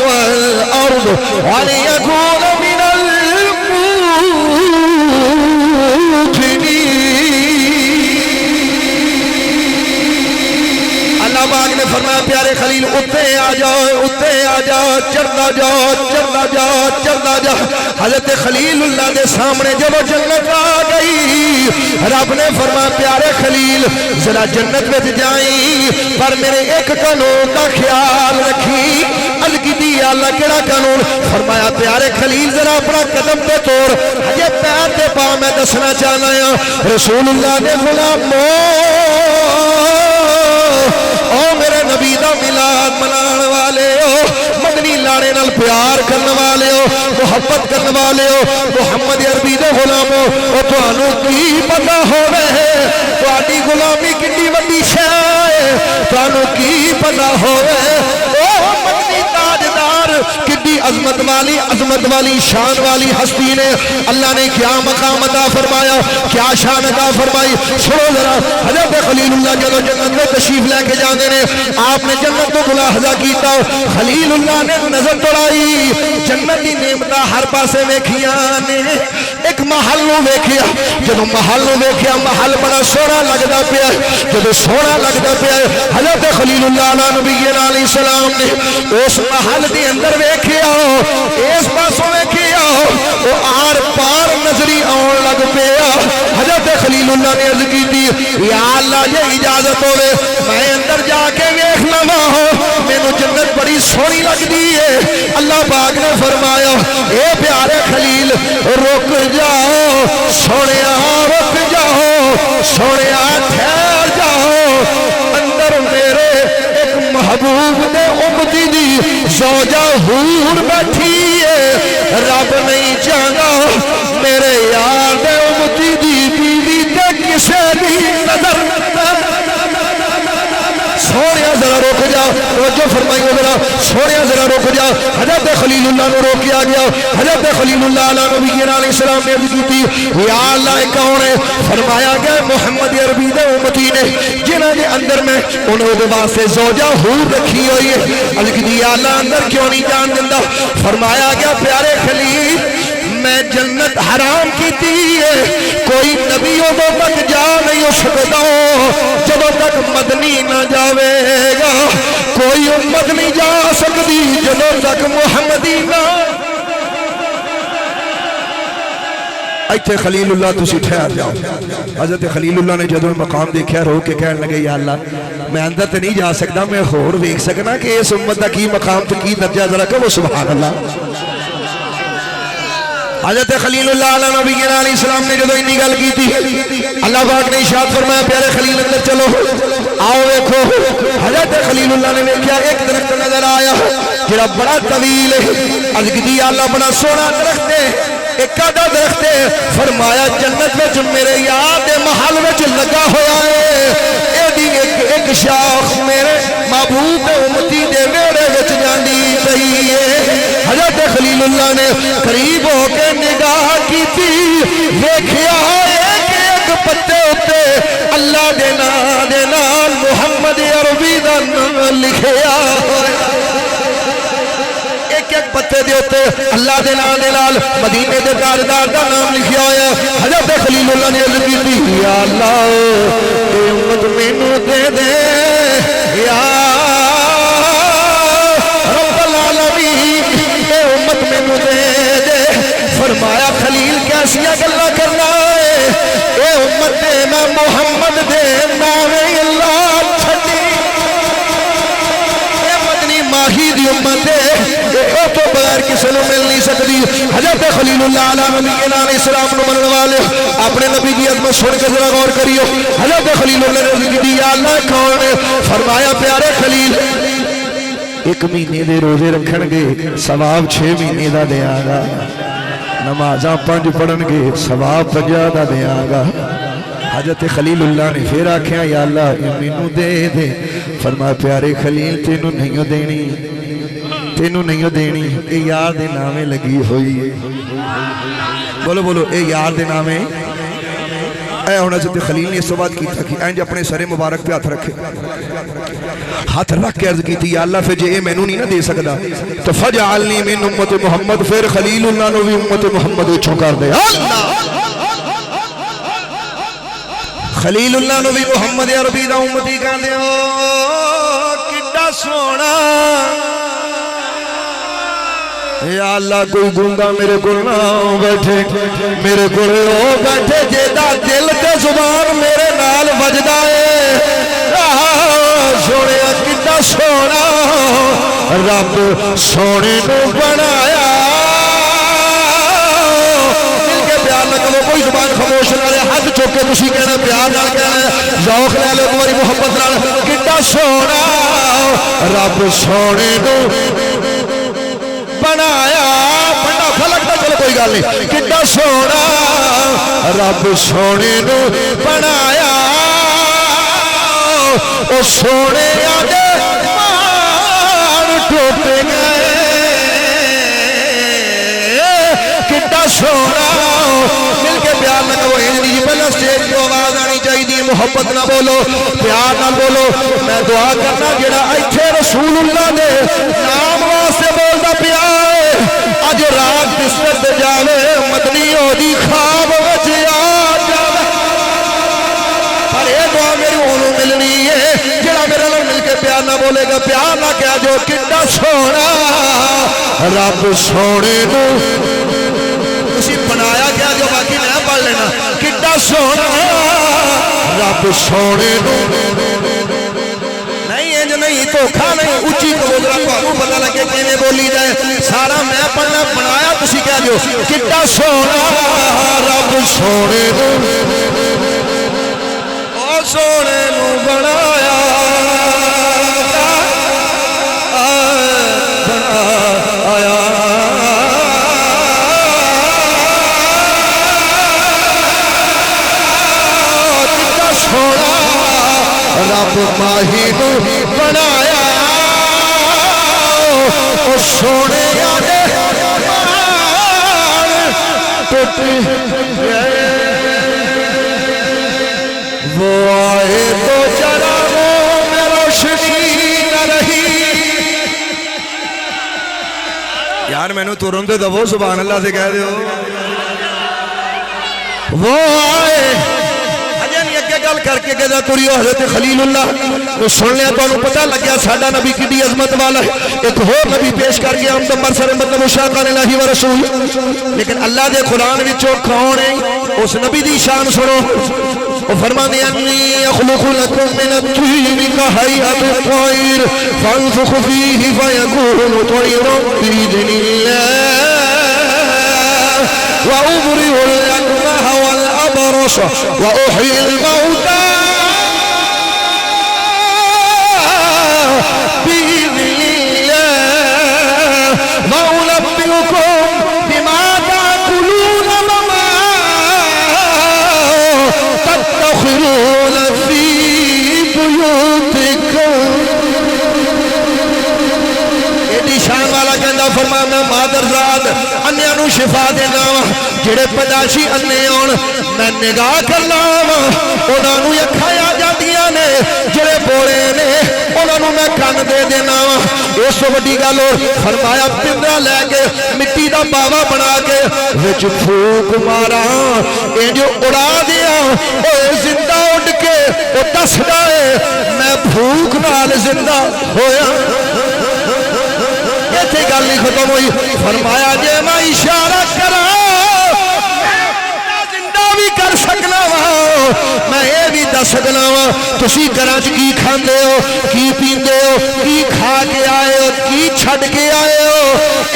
Speaker 3: والأرض وليكون من اللہ پاک نے فرمایا پیارے خلیل اتے آ جاؤ چڑھتا جاؤ چڑھتا جاؤ حضرت خلیل اللہ کے سامنے جب جنت آ گئی رب نے فرمایا پیارے خلیل ذرا جنت میں جائیں پر میرے ایک قانون کا خیال رکھی عرض کی دی اللہ کیڑا قانون فرمایا پیارے خلیل ذرا اپنا قدم پہ توڑ یہ پیر تے پا میں دسنا چاہنا ہوں رسول اللہ نے غلاموں او میرے نبی دا میلاد منان والے ہو مدنی لاڑے نال پیار کرنے والے ہو محبت کرنے والے ہو محمد عربی دے غلاموں او تانوں کی پتہ ہوے تہاڈی غلامی کتنی وڈی شے ہے تانوں کی پتہ ہوے او مدنی تاجدار کتنی عظمت والی شان والی ہستی نے اللہ نے کیا مقام عطا فرمایا کیا شان عطا فرمائی سنو ذرا حضرت خلیل اللہ جب جنت میں تشریف لے کے جانے نے آپ نے جنت کو ملاحظہ کیتا خلیل اللہ نے نظر دوڑائی جنت کی نعمتاں ہر پاسے ویکھیاں نے ایک محل نو ویکھیا جب محل نو ویکھیا محل بڑا سونا لگدا پیا جب سونا لگدا پیا حضرت خلیل اللہ نبی علیہ السلام نے اس محل دے اندر ویکھیا اس پاسوں ویکھیا وہ آر پار نظری آن لگ پیا حضرت خلیل اللہ نے عرض کی تھی یا اللہ یہ اجازت ہوئے میں اندر جا کے ویکھ لواں مینوں جنت بڑی سونی لگدی ہے اللہ پاک نے فرمایا اے پیارے خلیل رک جاؤ سونیا رک جاؤ سونیا ٹھہر جاؤ اندر میرے ایک محبوب نے امتی دی زوجہ حور بیٹھی ہے رب نہیں چاہتا میرے یار دے امتی دی بیوی تے کسے دی نظر سونیا ذرا روک جاؤ توجہ فرمائیے ذرا سونیا ذرا روک جاؤ حضرت خلیل اللہ نے روکیا گیا حضرت خلیل اللہ علیہ نبی علیہ السلام نے عرض کی یا اللہ کون ہے فرمایا گیا محمد عربی دے امتی نے جنہاں دے اندر میں انہوں دے واسطے زوجہ حور رکھی ہوئی ہے عرض کی یا اللہ اندر کیوں نہیں جان دیندا فرمایا گیا پیارے خلیل میں جنت حرام کیتی ہے کوئی نبی ادو تک جا نہیں سکتا جب تک مدنی نہ جاوے گا کوئی امت نہیں جا سکتی جب تک محمدی نہ ایتھے خلیل اللہ تسی ٹھہر جاؤ حضرت خلیل اللہ نے جدوں مقام دیکھا رو کے کہنے لگے یا اللہ میں اندر تے نہیں جا سکتا میں ہور ویکھ سکنا کہ اس امت دا کی مقام تے کی درجہ ذرا کہو سبحان اللہ حضرت خلیل اللہ علیہ نبی علیہ السلام نے جدو انی گل کی تھی اللہ پاک نے ارشاد فرمایا پیارے خلیل اندر چلو آؤ دیکھو حضرت خلیل اللہ نے دیکھا ایک درخت نظر آیا جڑا بڑا طویل ہے عرض کی اللہ بڑا سونا درخت ہے ایک آدھا درخت ہے فرمایا جنت وچ میرے یار دے محل وچ لگا ہوا ہے ایک شاخ میرے محبوب امتی دے ویڑے وچ جاندی پئی ہے حضرت خلیل اللہ نے قریب ہو کے نگاہ کی تھی ویکھیا ایک پتے اتے اللہ دے نال محمد عربی دا نام لکھیا ایک پتے دے اتے اللہ دے نال مدینے دے تاجدار دا نام لکھیا ہویا حضرت خلیل اللہ نے عرض کی تھی یا اللہ اے امت مینوں دے دے یا رب العالمین اے امت مینوں دے دے فرمایا خلیل کیسیا گلا کرنا ہے اے امت دے میں محمد دے نام اللہ چھڈی اے مدنی ماہی دی امت ہے او تو بغیر کسی نے مل نہیں سکتی حضرت خلیل اللہ علیہ نبی علیہ السلام نے منن والے اپنے نبی کی عظمت سن کے ذرا غور کریو حضرت خلیل اللہ نے عرض کی یا اللہ کون ہے فرمایا پیارے خلیل ایک مہینے دے روزے رکھن گے ثواب 6 مہینے دا دیاں گا نمازاں 5 پڑھن گے ثواب 50 دا دیاں گا حضرت خلیل اللہ نے پھر آکھیا یا اللہ مینوں دے دے فرمایا پیارے خلیل تینوں نہیں دینی اے یار دے نامے لگی ہوئی ہے بولو اے یار دے نامے
Speaker 1: اے ہونا جتے خلیل نے اس بعد کیتا کہ اینج اپنے سرے مبارک پہ ہاتھ رکھے ہاتھ رکھ کے عرض کی تھی یا اللہ پھر جے اے مینوں نہیں نہ دے سکدا تو فجعلنی من امت محمد پھر خلیل اللہ نو بھی امت محمد وچوں کر دے اللہ خلیل اللہ نو بھی محمد عربی دا امتی کر دے کڈا سونا یا اللہ کوئی گونگا میرے کو نہ بیٹھے میرے کو بیٹھے جیدہ دل تے زبان میرے نال وجدہ ہے سونے کتا سونا رب سونے نو بنایا مل کے پیار نہ کرو کوئی زبان خاموش نہ رہے ہاتھ چوکے تسی کہنا پیار نہ کہنا ذوق لے لو تمہاری محبت نال کتا سونا رب سونے نو بنایا بڑا فلک چلو کوئی گل نہیں کڈا سونا رب سونے نو بنایا او سونے آدھے مان ٹوٹے گئے کڈا سونا مل کے پیار نہ کرو انجلی پہلے سٹیج کو آواز آنی چاہیے محبت نہ بولو پیار نہ بولو میں دعا کرنا جڑا ایتھے رسول اللہ دے نام واسطے بولدا پیا آج رات بستر تے جاوے مدنی ہو دی خواب وچ آ جاوے پر اے دعا میری انہوں ملنی ہے جڑا میرے نال مل کے پیار نہ بولے گا پیار نہ کہہ جو کڈا سونا رب سونے نو اسی بنایا گیا جو باقی میں پڑھ لینا کڈا سونا رب سونے نو نہیں دھوکھا نہیں اچھی کبوترا کو پتہ لگے کیویں بولی جائے سارا میں پڑھنا بنایا تسی کہہ دیو کڈا سونا رب سونے نو او سونے نو بنایا بنایا کڈا سونا رب ماہی نو بنایا او سونے آدھے مان ٹوٹ گئے وہ آئے تو چراغوں میں روشنی نہ رہی یار میں نے تورن دے دو سبحان اللہ سے کہہ دیو وہ آئے گل کر کے کہتا توری حضرت خلیل اللہ سن لیا تو انہوں پتہ لگ گیا ساڑھا نبی کی دی عظمت والا ہے ایک اور نبی پیش کر گیا ہم دمبر سر مطلب شاقان الہی و رسول لیکن اللہ دے قرآن وچوں کون ہے اس نبی دی شان سنو وہ فرمانے انی اخلق لکم من الطین کہیت الطائر فانفخ فیہ فیکون طائرا بیدن اللہ وأبرئ الأكمه والأبرص وأحيي الموتى بإذن الله وأنبئكم بما تأكلون وما تدخرون في بيوتكم شان والا کہندا فرمایا میں مادر ذات انیاں نو شفا دینا جڑے پیدائشی انے ہون میں نگاہ کرنا انہاں نو اکھاں آ جاندیاں نے جڑے بولے نے انہاں نو میں کان دے دینا اس تو وڈی گل فرمایا پنڈا لے کے مٹی دا باوا بنا کے وچ پھوک مارا اے جو اڑا دیا او زندہ اٹھ کے او دسدا ہے میں بھوک نال زندہ ہویا ایتھے گل نہیں ختم ہوئی فرمایا جے میں اشارہ کرا زندہ بھی کر سکنا وا میں یہ بھی دس سکنا وا تسی گھراں چ کی کھاندے ہو کی پیندے ہو کی کھا کے آئے ہو کی چھڈ کے آئے ہو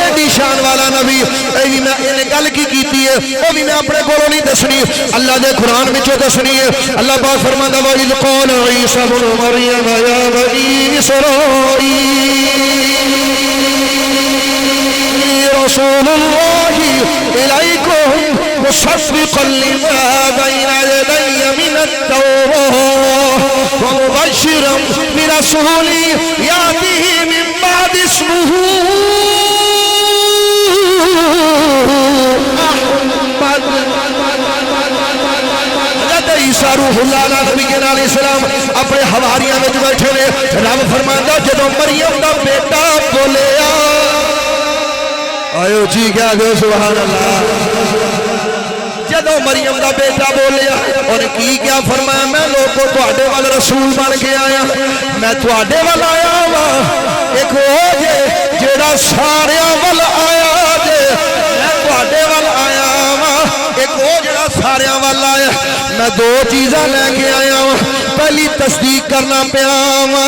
Speaker 1: ایڈی شان والا نبی اے بھی میں انہیں گل کی کیتی ہے وہ بھی میں اپنے کولوں نہیں دسنی اللہ دے قرآن وچوں دسنی ہے اللہ پاک فرماندا وَإِذْ قَالَ عِيسَى ابْنُ مَرْيَمَ يَا بَنِي إِسْرَائِيلَ رسول الله إليكم مصدقا لما بين يدي من التوراة ومبشرا برسول يأتيه من بعد اسمه أحمد حضرت
Speaker 3: روح اللہ نبی علیہ السلام اپنے حواریاں میں بیٹھے نے رب فرماندا جدوں مریم دا بیٹا بولیا آئیو جی کیا دو سبحان اللہ جدو مریم دا بیٹا بولیا اور کی کیا فرمایا میں لوگوں تواڈے وال رسول بن کے آیا میں تواڈے وال آیا وا ایک ہو جے جیڑا ساریاں وال آیا جے میں تواڈے وال آیا وا ایک ہو جیڑا ساریاں وال آیا میں دو چیزاں لے کے آیا وا پہلی تصدیق کرنا پیا وا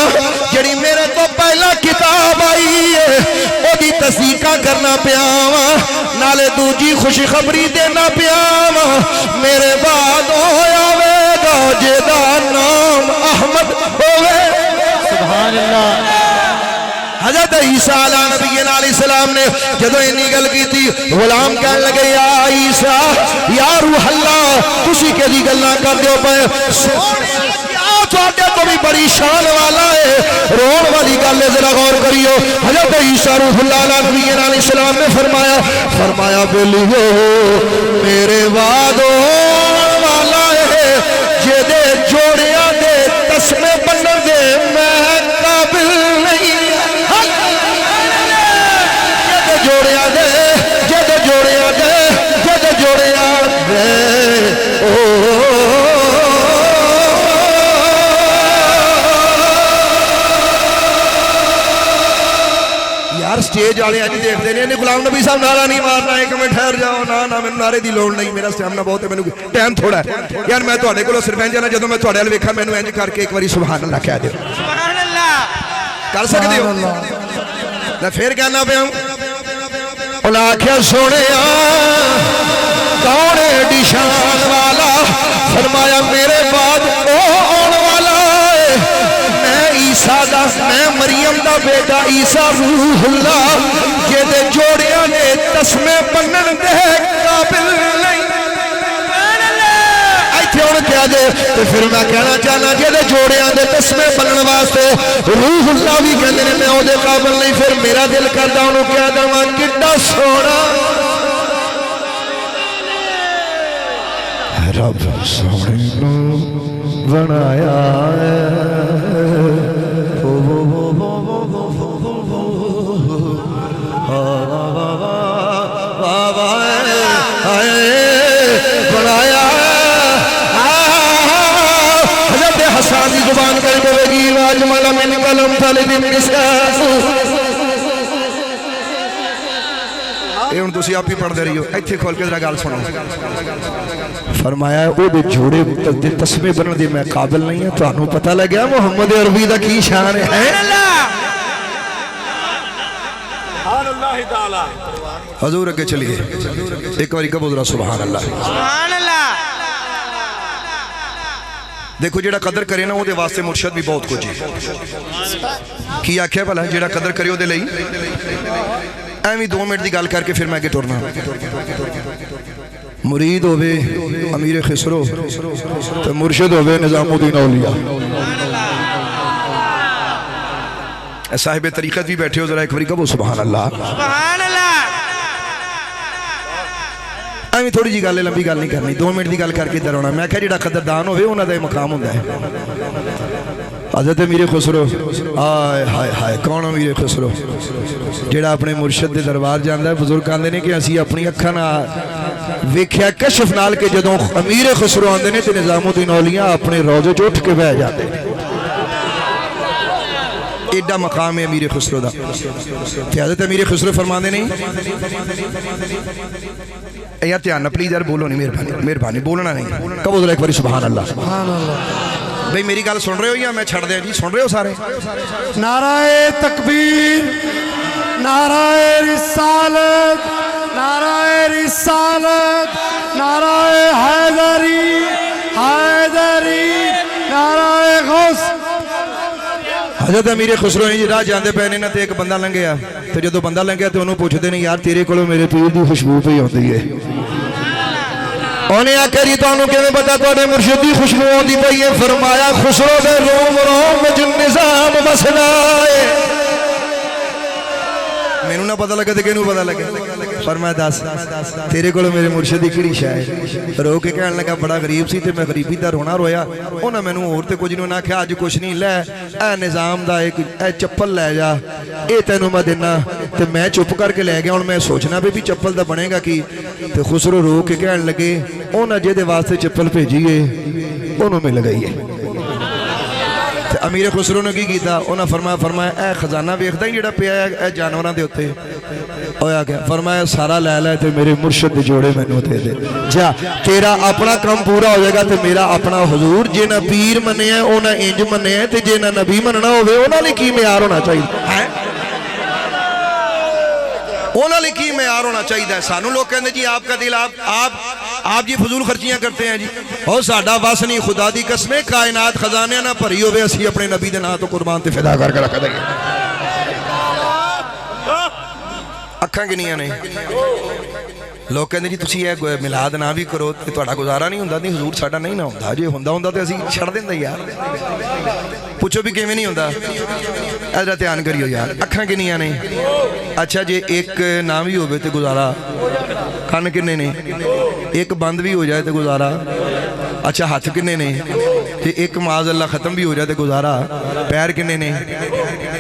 Speaker 3: جڑی میرے تو پہلا کتاب آئی ہے او دی تصدیق کرنا پیا وا نالے دوجی خوشخبری دینا پیا وا میرے بعد ہویا وے گا جدا نام احمد ہوئے
Speaker 4: سبحان اللہ
Speaker 3: حضرت عیسیٰ علیہ السلام نے جدو انہی گل کی تھی غلام کہنے لگے یا عیسیٰ یا روح اللہ تسی کے دی گلنا کر دیو پہ سونے چاہتے تو بھی بڑی شان والا ہے رون والی گالے ذرا غور کریو حضرت عیسیٰ روح اللہ علیہ السلام نے فرمایا بلیو میرے بعد والا ہے جدے جوڑیاں دے تسمے بنن دے میں قابل نہیں جدے جوڑیاں دے سٹیج والے اج دیکھتے ہیں غلام نبی صاحب نعرہ نہیں مارنا ایک منٹ ٹھہر جاؤ نا میں نعرے دی لوڑ نہیں میرا سٹیمنا بہت ہے مینوں ٹائم تھوڑا ہے یار میں تواڈے کولوں صرف انج نہ جدوں میں تواڈے ول ویکھاں مینوں انج کر کے ایک واری سبحان اللہ کہہ دیو سبحان اللہ کر سکدے ہو میں پھر کہنا پیا انہاں آکھیا سونیا کون ایڈی شان والا فرمایا میرے بعد او آن والا عیسیٰ دا میں مریم دا بیٹا عیسیٰ روح اللہ جیدے جوڑیاں نے تسمے بنن دے قابل نہیں ایتھے ان کیا دے تو پھر میں کہنا چاہنا جیدے جوڑیاں دے تسمے بنن واسطے روح اللہ بھی کہنے نے میں او دے قابل نہیں پھر میرا دل کردہ انہوں کیا دوں کڈا سونا رب سونے نو بنایا حسانی زبان کر دے گی واجمل من قلم طالب النساء اے ہن تسی آپ ہی پڑھ دے رہی ہو ایتھے کھول کے ذرا گل سنو فرمایا او دے جوڑے تے تسمے بنن دے میں قابل نہیں ہوں تانوں پتہ لگیا محمد عربی دا کی شان ہے سبحان اللہ تعالی حضور اگے چلیے ایک باری کہو ذرا سبحان اللہ سبحان اللہ دیکھو جیڑا قدر کرے نا وہ دے واسطے مرشد بھی بہت کچھ ہے کی آکھیا بھلا جیڑا قدر کرے وہ دے لئی ایویں 2 منٹ دی گل کر کے پھر میں اگے ٹرنا مرید ہوئے امیر خسرو تو مرشد ہوئے نظام الدین اولیاء صاحب طریقت بھی بیٹھے ہو ذرا ایک باری کہو سبحان اللہ سبحان اللہ ایویں تھوڑی جی گل لمبی گل نہیں کرنی 2 منٹ دی گل کر کے درونا میں کہا جیڑا قدردان ہوئے انہاں دا مقام ہوندا ہے حضرت امیر خسرو ہائے ہائے ہائے کون امیر خسرو جیڑا اپنے مرشد دے دربار جاندا ہے بزرگ کہندے نے کہ اسی اپنی اکھاں نال ویکھیا کشف نال کہ جدوں امیر خسرو آندے نے تے نظام الدین اولیاء اپنے روضے چ اٹھ کے بیٹھ جاندے ایڈا مقام ہے امیر خسرو دا تے حضرت امیر خسرو فرماندے نہیں یار دھیان پلیز یار بولو نہیں مہربانی بولنا نہیں کہو ذرا ایک باری سبحان اللہ سبحان اللہ بھئی میری گل سن رہے ہو یا میں چھڑ دیں جی سن رہے ہو سارے
Speaker 2: نعرہ تکبیر نعرہ رسالت نعرہ رسالت نعرہ حیدری حیدری نعرہ غوث
Speaker 3: حضرت امیر خسرو جی راہ جاندے پہنے نہ تے ایک بندہ لنگیا تو جدو بندہ لنگیا تو انہوں پوچھتے نہیں یار تیرے کولو میرے پیر دی خوشبو پہ ہوتی ہے انہیں آکھری تو انہوں کہ میں پتا تو انہیں مرشد دی خوشبو ہوتی پہ یہ فرمایا خسرو دے روم روم جن نظام مسئلہ ہے میں نو نہ پتا لگا تھے کہ نو پتا لگا
Speaker 1: فرمایا دس تیرے کو میرے مرشد کی کہڑی شے ہے؟ رو کے کہنے لگا بڑا غریب سی تے میں غریبی دا رونا رویا انہاں مینوں ہور تے کچھ نہیں انہاں آکھیا اج کچھ نہیں لے اے نظام دا ایک اے چپل لے جا اے تینوں میں دینا تے میں چپ کر کے لے گیا ہن میں سوچنا بھی چپل دا بنے گا کی تے خسرو رو کے کہنے لگے انہاں جے دے واسطے چپل بھیجیے انہوں مل گئی ہے امیر خسرو نے کی کیتا انہاں فرمایا اے خزانہ ویکھدا ہی جڑا پیا ہے اے جانوراں دے اوتے ہویا گیا فرمایا سارا لے لے تے میرے مرشد دے جوڑے مینوں دے دے جا تیرا اپنا کام پورا ہو جائے گا تے میرا اپنا حضور جے نہ پیر منیا انہاں انج منیا تے جے نہ نبی مننا ہوے انہاں لئی کی معیار ہونا چاہیے انہاں لئی کی معیار ہونا چاہیے سانو لوگ کہندے جی آپ کا دل آپ جی فضول خرچیاں کرتے ہیں جی اور ساڈا بس نہیں خدا دی قسم کائنات خزانے نہ بھری ہوے اسی اپنے نبی دے نام تو قربان تے فدا کر کے رکھ دئیے اکھاں گنیاں نے لوگ کہندے جی تسی اے میلاد نہ بھی کرو تے تہاڈا گزارا نہیں ہوندا نہیں حضور ساڈا نہیں نہ ہوندا جے ہوندا تے اسی چھڑ دیندے یار پوچھو بھی کیویں نہیں ہوندا ادھر دھیان کریو یار اکھاں گنیاں نے اچھا جے ایک نہ بھی ہوے تے گزارا کن کنے نے ایک بند بھی ہو جائے تے گزارا اچھا ہاتھ کنے نے تے ایک معاذ اللہ ختم بھی ہو جائے تے گزارا پیر کنے نے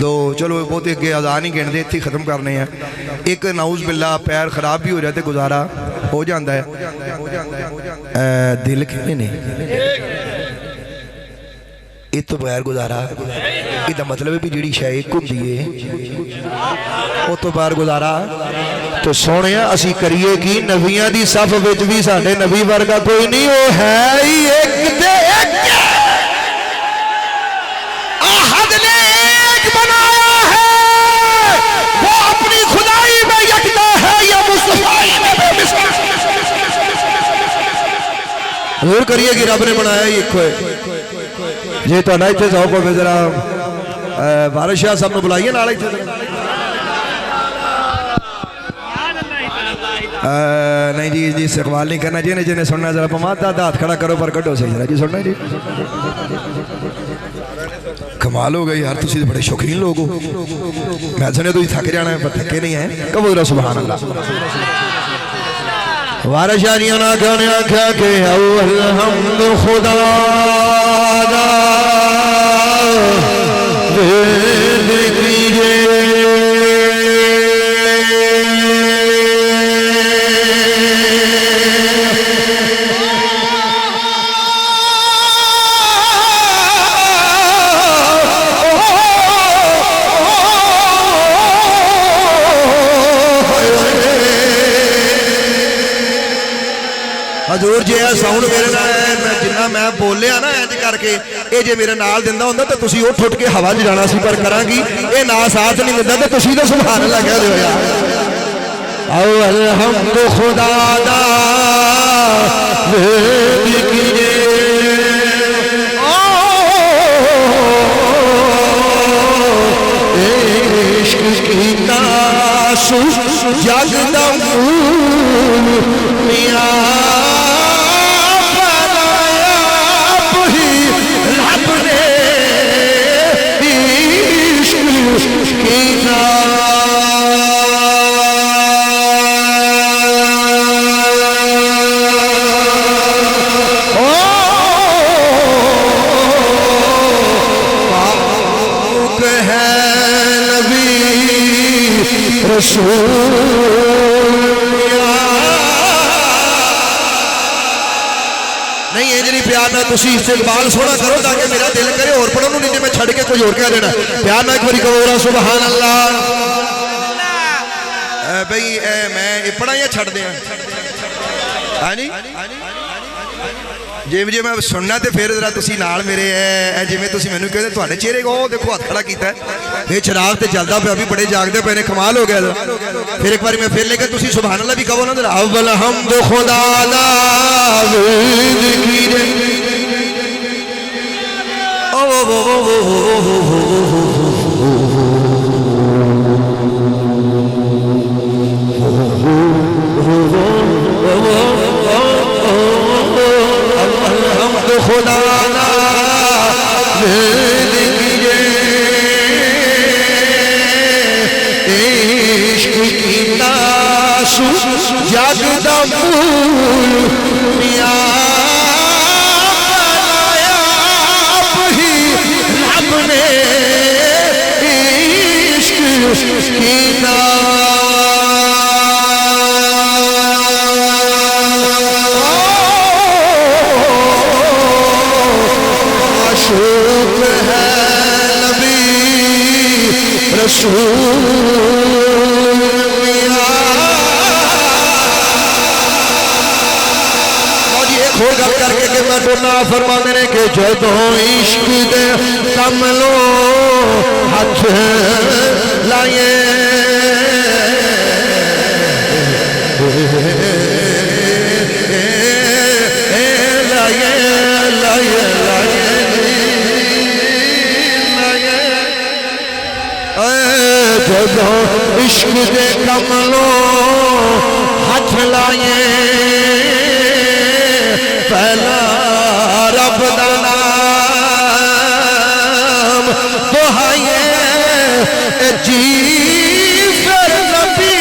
Speaker 1: تو چلو بہت اگے آزاد نہیں گن دے اتھی ختم کرنے ہیں ایک نعوذ باللہ پیر خراب بھی ہو جائے تے گزارا ہو جاندہ ہے دل کنے نے یہ تو بغیر گزارا یہ مطلب ہے بھی جڑی شے ایک ہوندی ہے وہ تو بغیر گزارا تو سونے اسی کریے کی نبیاں دی صف وچ بھی ساڈے نبی ورگا کوئی نہیں وہ ہے ہی ایک تے ایک احد نے ایک بنایا ہے وہ اپنی خدائی میں یکتا ہے یا مصطفی میں بے مثال ضرور کریے کہ رب نے بنایا ہی ایک ہے جی تو نہ اتنے ذوق ہوئے ذرا وارث شاہ صاحب نے بلائیے نال اتنے نہیں جی جی استقبال نہیں کرنا جنہیں جنہیں سننا ذرا پماد دا ہاتھ کھڑا کرو پر کٹو صحیح ذرا جی سننا جی کمال ہو گئی یار تسی بڑے شوقین لوگ ہو میں سنے تو تھک جانا ہے پر تھکے نہیں ہیں کہو ذرا سبحان اللہ وارث شاہ جی نے آکھیا کہ اول حمد خدا دا حضور جی ساؤنڈ میرے نال جنہ میں بولیا نا انج کر کے اے جے میرے نال دیندا ہوندا تے تسی اٹھ اٹھ کے ہوا وچ جانا سی پر کراں گی اے نا ساتھ نہیں دیندا تے تسی تے سبحان اللہ کہہ دیو یار اول حمد خدا دا ذکر عشق کیتا سو جگ دا میاں نہیں یہ جنہی پیار نہ تسی استقبال سونا کرو تاکہ میرا دل کرے اور پڑھو نو نہیں میں چھڑ کے کوئی اور کہہ دینا پیار نہ ایک باری کہو سبحان اللہ بھئی میں پڑھائیاں چھڑ دیا ہاں جی جی میں سننا تے پھر ذرا تسی نال میرے جی میں تسی مینوں کہتے تواڈے چہرے کو دیکھو ہاتھ کھڑا کیتا ہے یہ چراغ تے چلدا پیا ابھی بڑے جاگدے پے نے کمال ہو گیا پھر ایک بار میں پھر لے کے تسی سبحان اللہ بھی کہو نا ذرا اول حمد خدا دا ذکر خدا عشق کی تاسو
Speaker 3: ہے نبی رسول ہو گل کر کے کہ میں ڈونا فرما نے کہ جدوں عشق دے کملو ہاتھ لائے جدوں عشق دے کملو ہاتھ لائے پہلا رب دا نام دہائیے جی پھر نبی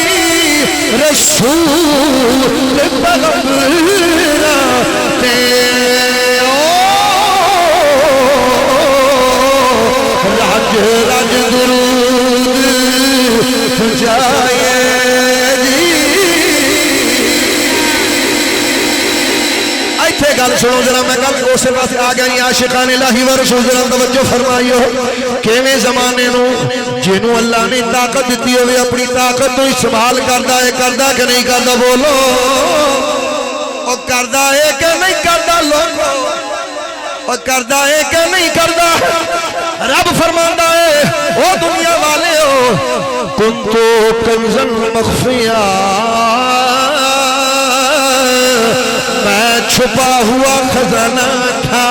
Speaker 3: رسول پیغمبرا تے راج راج درود جائے گل سنو ذرا میں گل اسے پاس آ گیا نہیں عاشقان الہی و رسول ذرا توجہ فرمائیو کیویں زمانے نو جنوں اللہ نے طاقت دیتی ہوئے اپنی طاقت تو استعمال کردا ہے کہ نہیں کردا بولو او کردا ہے کہ نہیں کردا لوگو او کردا ہے کہ نہیں کردا رب فرماندا ہے او دنیا والے ہو کنتو کنزا مخفیا میں چھپا ہوا خزانہ تھا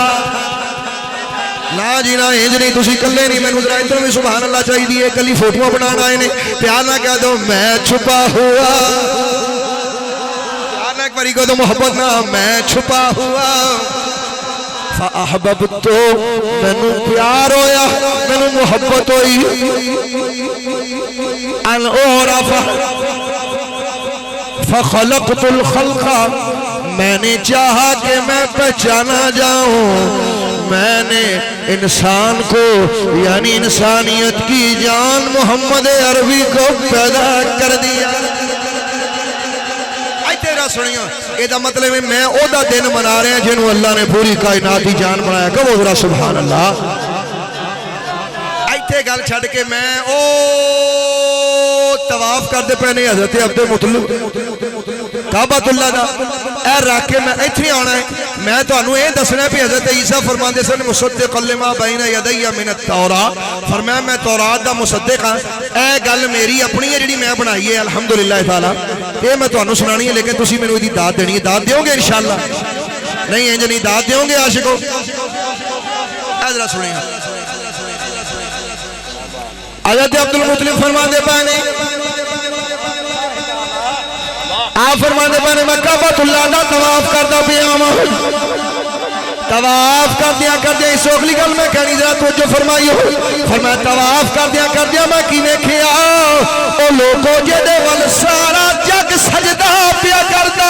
Speaker 3: نا جی نا انج نہیں تسی کلے نہیں مینوں ذرا ادھر بھی سبحان اللہ چاہیے دی کلی فوٹوਆਂ بنانا آئے نے پیار نہ کہہ دو میں چھپا ہوا پیار نہ ایک باری کہہ دو محبت نہ میں چھپا ہوا فاحببت مینوں پیار ہویا مینوں محبت ہوئی ان اعرف فخلقت الخلق میں نے چاہا کہ میں پہچانا جاؤں میں نے انسان کو یعنی انسانیت کی جان محمد عربی کو پیدا کر دیا آئی تیرا سنیا یہ دا مطلب ہے میں او دا دن منا رہے ہیں جنہوں اللہ نے پوری کائناتی جان بنایا کب ذرا سبحان اللہ آئی تے گل چھڑ کے میں او طواف کر دے پہنے حضرت عبد مطلب کعبۃ اللہ دا اے رکھ کے میں ایتھے آنا ہے میں تو انہوں اے دسنا ہے کہ حضرت عیسیٰ فرمان دے سن مصدق لما بین یدی من التوراۃ فرمایا میں تورات دا مصدق ہاں اے گل میری اپنی ہے جڑی میں بنائی ہے الحمدللہ تعالی اے میں تو انہوں سنانی ہے لیکن تسی میں دی داد دینی ہے داد دیو گے انشاءاللہ نہیں انج نہیں داد دیو گے عاشقو اے ذرا سنیں حضرت عبد المطلب فرمان دے پانے آپ فرمانے پانے میں کعبۃ اللہ دا طواف کردا پیا طواف کر دیا اس اگلی گل میں کہنی ذرا توجہ فرمائیو فرمایا طواف کر دیا میں کی ویکھیا او لوگو جدے ول سارا جگ سجدہ پیا کردا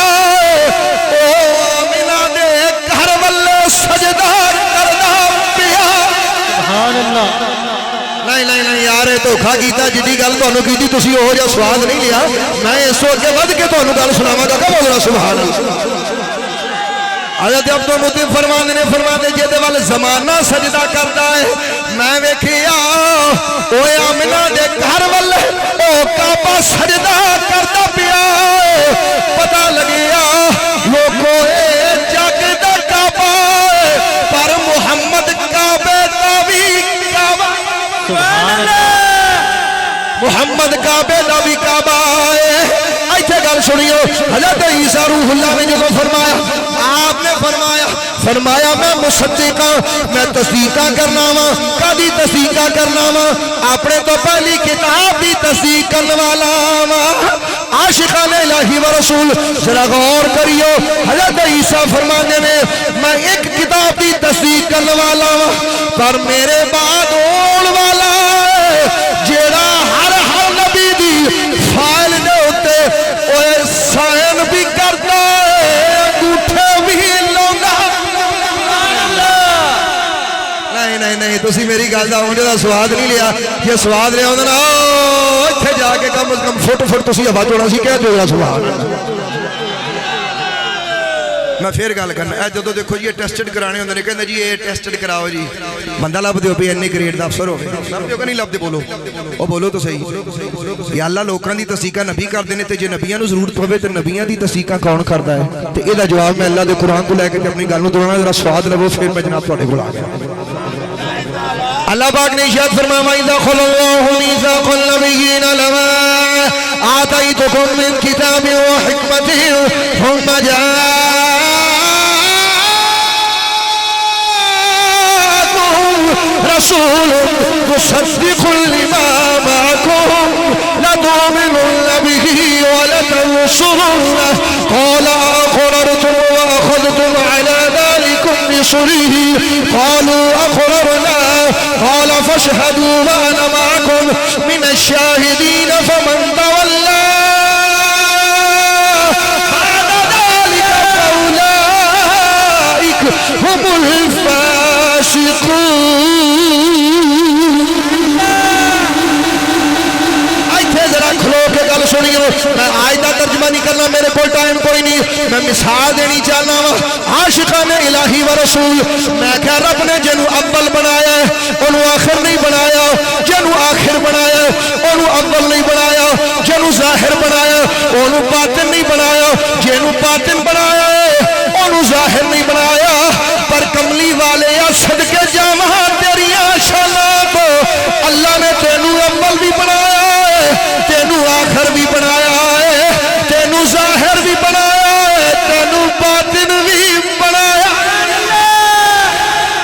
Speaker 3: او آمنہ دے گھر والے سجدہ کردا پیا
Speaker 4: سبحان اللہ
Speaker 3: نہیں یار یہ دھوکھا کیتا جدی گل تانوں کیتی تسی او جا سواد نہیں لیا میں اس تو اگے ود کے تانوں گل سناواں گا کہ بولنا سبحان اللہ حضرت عبد المطلب فرماندے نے فرماتے جے ول زمانہ سجدہ کردا ہے میں ویکھیا او آمنہ دے گھر والے او کعبہ سجدہ کردا پیا پتہ لگیا لوکو اے جگ دا کعبہ پر محمد کعبے دا وی کعبہ محمد کعبے دا بھی کعبہ ہے ایتھے گل سنیو حضرت عیسیٰ روح اللہ نے جو فرمایا آپ نے فرمایا میں مصدقہ میں تصدیقہ کرنا وا کدی تصدیقہ کرنا وا اپنے تو پہلی کتاب دی تصدیق کرنے والا وا عاشقان الہی و رسول ذرا غور کریو حضرت عیسیٰ فرمانے نے میں ایک کتاب دی تصدیق کرنے والا وا پر میرے بعد اون والا جیڑا ہر نبی دی فائل دے ہوتے اوے سائن بھی کرتا ہے انگوٹھے بھی لونگا نہیں تسی میری گل دا اونجے دا سواد نہیں لیا یہ سواد لیا ہوندے نا اتھے جا کے کم از کم فٹ تسی ہوا چوڑا سی کہہ دیو سبحان اللہ
Speaker 1: میں پھر گل کرنا اے جدوں دیکھو جی ٹیسٹڈ کرانے ہوندے نے کہندے جی یہ ٹیسٹڈ کراؤ جی بندہ لب دیو پی اینی گریڈ دا افسر ہوے لب دیو کہ نہیں لب دے بولو او بولو تو صحیح یا اللہ لوکاں دی تصدیق نبی کردے نے تے جے نبیاں نوں ضرورت ہوے تے نبیاں دی تصدیق کون کردا ہے تے اے دا جواب میں اللہ دے قرآن تو لے کے تے اپنی گل نوں توڑنا ذرا سواد لو پھر میں جناب تواڈے کول آ گیا اللہ پاک نے ارشاد فرمایا وَإِذَا خَلَ اللَّهُ مِيثَاقَ النَّبِيِّينَ لَمَا آتَيْتُكُم مِّن كِتَابٍ وَحِكْمَةٍ ثُمَّ رسول مصدق لما معكم لتؤمنن به ولتنصرنه قال أقررتم وأخذتم على ذلكم بصري قالوا أقررنا قال فاشهدوا وأنا معكم من الشاهدين فمن تولى بعد ذلك فأولئك هم الفاسقون میں آیت کا ترجمہ نہیں کرنا میرے کو ٹائم کوئی نہیں میں مثال دینی چاہنا وا عاشقان الہی و رسول میں کہا رب نے جنوں اول بنایا ہے انہوں آخر نہیں بنایا جنوں آخر بنایا انہوں اول نہیں بنایا جنوں ظاہر بنایا انہوں باطن نہیں بنایا جنوں باطن بنایا انہوں ظاہر نہیں بنایا پر کملی والے یا صدقے جامعہ تیریاں شاناں کو اللہ نے تینوں اول بھی بنایا تینوں آخر بھی بنایا ہے تینوں ظاہر بھی بنایا ہے تینوں باطن بھی بنایا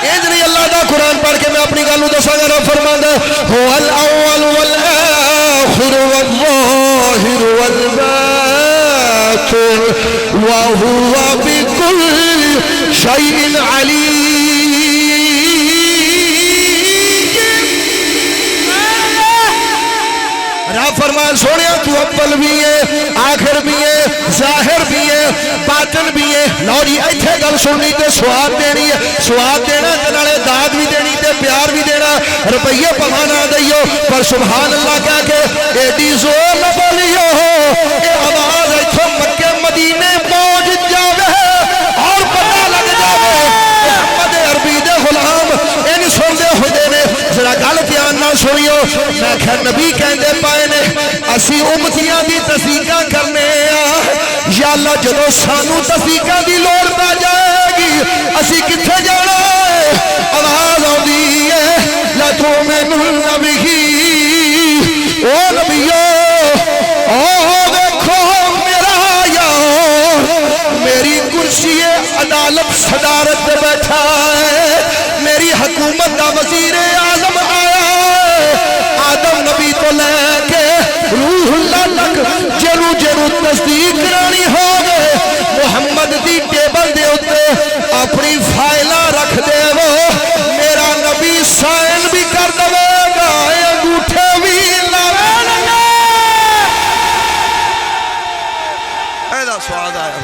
Speaker 1: اے جنہی اللہ دا قرآن پڑھ کے میں اپنی گلوں دسا گا رب فرماندا هو الاول والآخر والظاہر والباطن وهو بكل شيء عليم رب فرمان سوڑیا تو اول بھی ہے آخر بھی ہے ظاہر بھی ہے باطن بھی ہے لو جی ایتھے گل سننی تے سواد دینی ہے سواد دینا تے نالے داد بھی دینی تے پیار بھی دینا روپیے پوانا دئیو پر سبحان اللہ کہہ کے ایڈی زور نہ بولیو اے آواز ایتھوں مکے مدینے پہنچ جاوے اور پتہ لگ جاوے محمد عربی دے غلام ان سندے ہوئے نے ذرا گل دھیان نہ سنیو میں کہ نبی کہندے پائے نے اسی امتیاں دی تصدیقاں کرنے یا اللہ جدو سانو تصدیقاں دی لوڑ پہ جائے گی اسی کتھے جانا ہے آواز آدھی ہے لَتُؤْمِنُنَّ بِهِ او نبیو او دیکھو میرا یار میری کرسی عدالت صدارت پہ بیٹھا ہے میری حکومت دا وزیر اعظم آیا ہے آدم نبی تو لے کے روح اللہ تک جنو جنو تصدیق کرانی ہو گئے محمد دی ٹیبل دے ہوتے اپنی فائلہ رکھ دے وہ میرا نبی سائن بھی کر دے گا انگوٹھے بھی لاوے گا ایدہ سواد آیا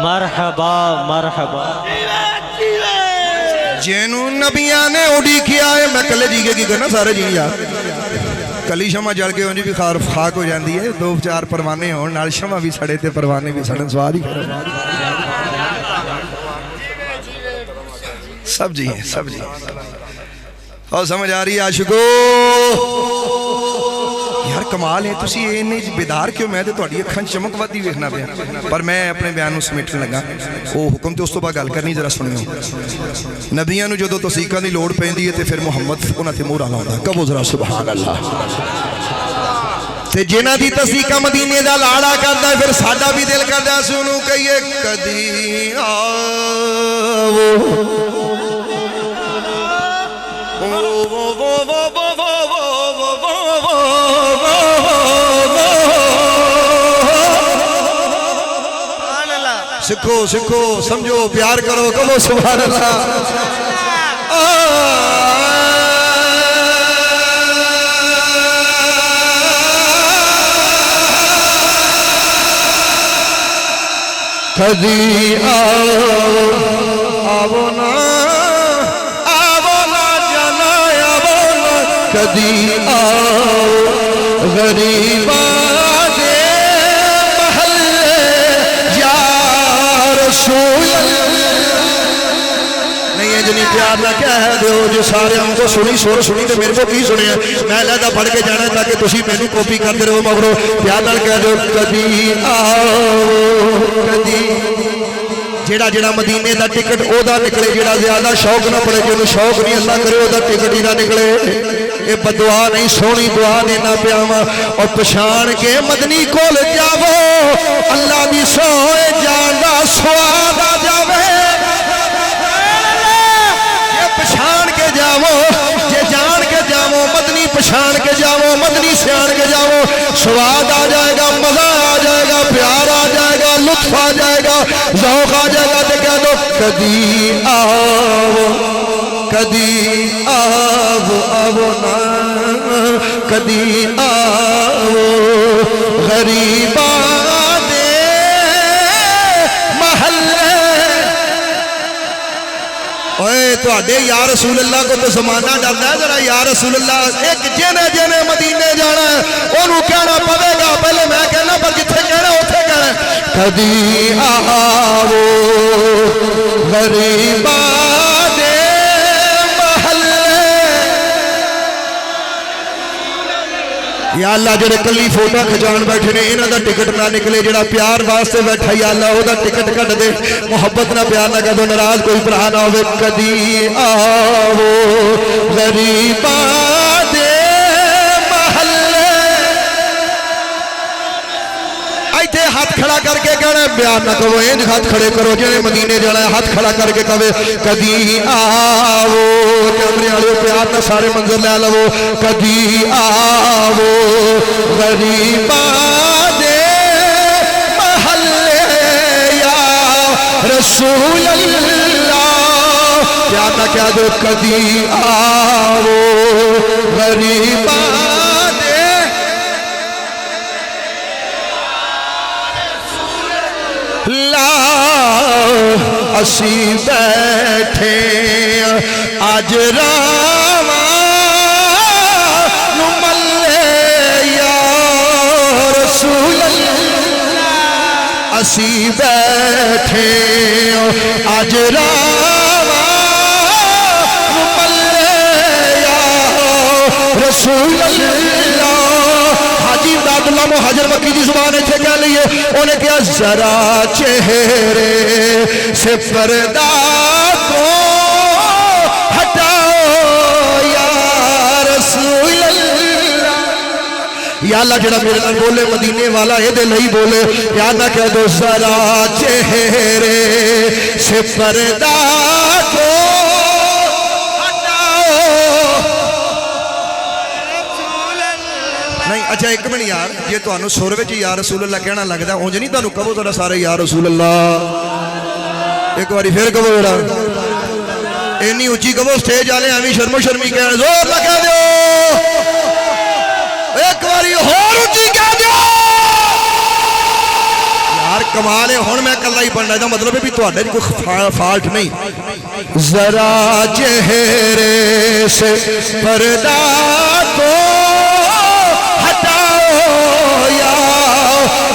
Speaker 4: مرحبا مرحبا
Speaker 1: جینو نبیاں نے اڑی کیا ہے میں کلے جی کے کی کرنا سارے جی یار کلی شمع جل کے انجی بھی خاک ہو جاندی ہے دو چار پروانے ہون نال شمع بھی سڑے تے پروانے بھی سڑن سواد ہی سب جی ہیں سب جی ہیں اور سمجھ آ رہی ہے عاشقو یار کمال ہے تسی انہیں بیدار کیوں میں تے تہاڈی اکھاں چمک ودی ویکھنا پیا پر میں اپنے بیان نوں سمیٹن لگا او حکم تے اس تو بعد گل کرنی ذرا سنیو نبیاں نوں جدوں تصدیقاں دی لوڑ پیندی ہے تے پھر محمد انہاں تے مہر لاوندا کہو ذرا سبحان اللہ تے جنہاں دی تصدیقاں مدینے دا لاڑا کردا ہے پھر ساڈا بھی دل کردا سنوں کہیے کدی آو
Speaker 3: سکھو سکھو سمجھو پیار کرو کہو سبحان اللہ کدی آو نا جانا آو نا کدی آو غریباں دے محلے یا رسول نہیں ہے جنہیں پیار نہ کہہ دیو جو سارے ہم کو سنی سور سنی تو میرے کو کی سنے ہیں میں لہذا پڑھ کے جانا ہے تاکہ تسی میں نے کاپی کرتے رہو مگرو پیار نہ کہہ دیو کدی آو کدی جیڑا جیڑا مدینے دا ٹکٹ او دا نکلے جیڑا زیادہ شوق نہ پڑے جو شوق نہیں اللہ کرے او دا ٹکٹ ہی نہ نکلے اے بدعا نہیں سونی دعا دینا پیاما اور پچھان کے مدنی کول جاو اللہ دی سوئے جانا سواد آ جاوے یہ پچھان کے جاو یہ جان کے جاو مدنی پچھان کے جاو مدنی سیان کے جاو سواد آ جائے گا مزہ آ جائے گا پیار آ جائے گا لطف آ جائے گا ذوق آ جائے گا تو کہہ دو کدی آو کدی آو نا کدی آو غریباں دے محلے اوے تو آدھے یا رسول اللہ کو تو زمانہ ڈرنا ہے ذرا یا رسول اللہ ایک جنے جنے مدینے جانا ہے انہوں کہنا پڑے گا پہلے میں کہنا پر جتھے کہنا اتھے کہنا کدی آو غریباں دے محلے یا اللہ جڑے کلی فوٹو کھچان بیٹھے نے انہاں دا ٹکٹ نہ نکلے جڑا پیار واسطے بیٹھا یا اللہ او دا ٹکٹ کٹ دے محبت نہ پیار نہ کر دو ناراض کوئی بھرا نہ ہوے کدی آو غریباں دے محلے ایتھے ہاتھ کھڑا کر کے کہنا بیان نہ کرو انج ہاتھ کھڑے کرو جڑے مدینے جانا ہے ہاتھ کھڑا کر کے کہے کدی آو کیمرے والے پیار نہ سارے منظر لے لو کدی آو غریباں دے محلے یا رسول اللہ پیار نہ کہہ دو کدی آو غریباں اسی بیٹھے آج راواں ملے یا رسول اللہ اسی بیٹھے آج راواں ملے یا رسول اللہ حاجی امداد اللہ مہاجر مکی دی زبان ایتھے کہہ لئیے انہیں کہا ذرا چہرے سے پردہ کو ہٹاؤ یا رسول اللہ یا اللہ جڑا میرے نال بولے مدینے والا اے دے لئی بولے یا نہ کہہ دو ذرا چہرے سے پردہ کو نہیں اچھا ایک منٹ یار یہ تو انہوں سور وچ یا رسول اللہ کہنا لگتا ہے اونج نہیں تانوں کہو ذرا سارے یا رسول اللہ ایک باری پھر کہو ذرا اینی اونچی کہو سٹیج والے ایویں شرم و شرمی کہن زور نہ کہہ دیو ایک باری ہور اونچی کہہ دیو یار کمال ہے ہن میں کلا ہی پڑھنا دا مطلب ہے بھی تہاڈے کوئی فالٹ نہیں ذرا چہرے سے پردہ کو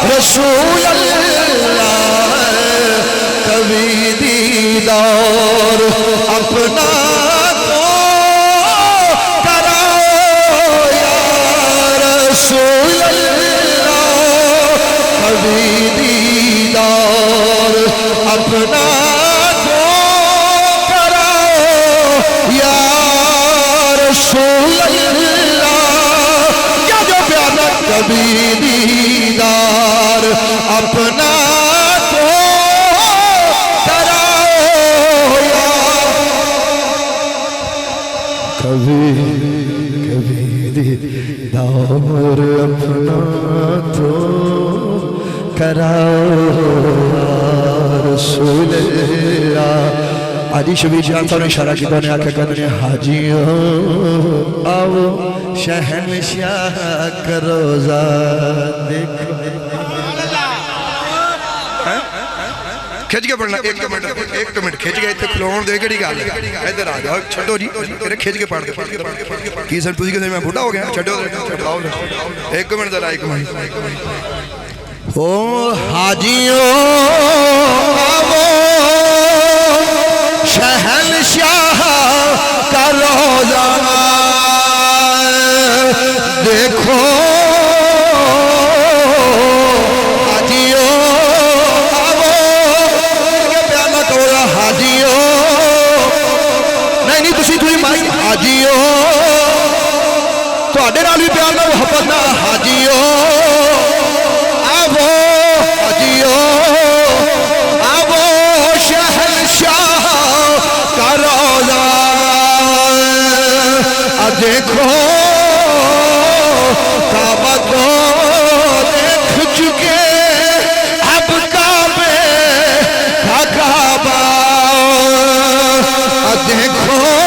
Speaker 3: رسول اللہ کبھی دیدار اپنا کو کراؤ یا رسول اللہ کبھی دیدار اپنا کو کراؤ یا رسول اللہ کیا جو پیارا کبھی دیدار اپنا کو کراؤ یا حاجی شبیر جان صاحب نے اشارہ کیا نے آکھا کہتے ہیں حاجیوں آؤ شہنشاہ کا روزہ دیکھو
Speaker 1: کھچ کے پڑھنا ایک منٹ کھچ کے اتنے کھلون دے کڑی گل ہے ادھر آ جاؤ چھڈو جی کھچ کے پڑھ دے کی سر تسی کہ میں بوڑھا ہو گیا چھڈو ایک منٹ ذرا ایک منٹ
Speaker 3: او حاجیوں آؤ شہنشاہ کا روزہ دیکھو حاجیو تواڈے نال بھی پیار نال محبت نال حاجیو آو حاجیو آو شہنشاہ کا روزہ دیکھو کعبہ کو دیکھ چکے اب کعبے کا کعبہ دیکھو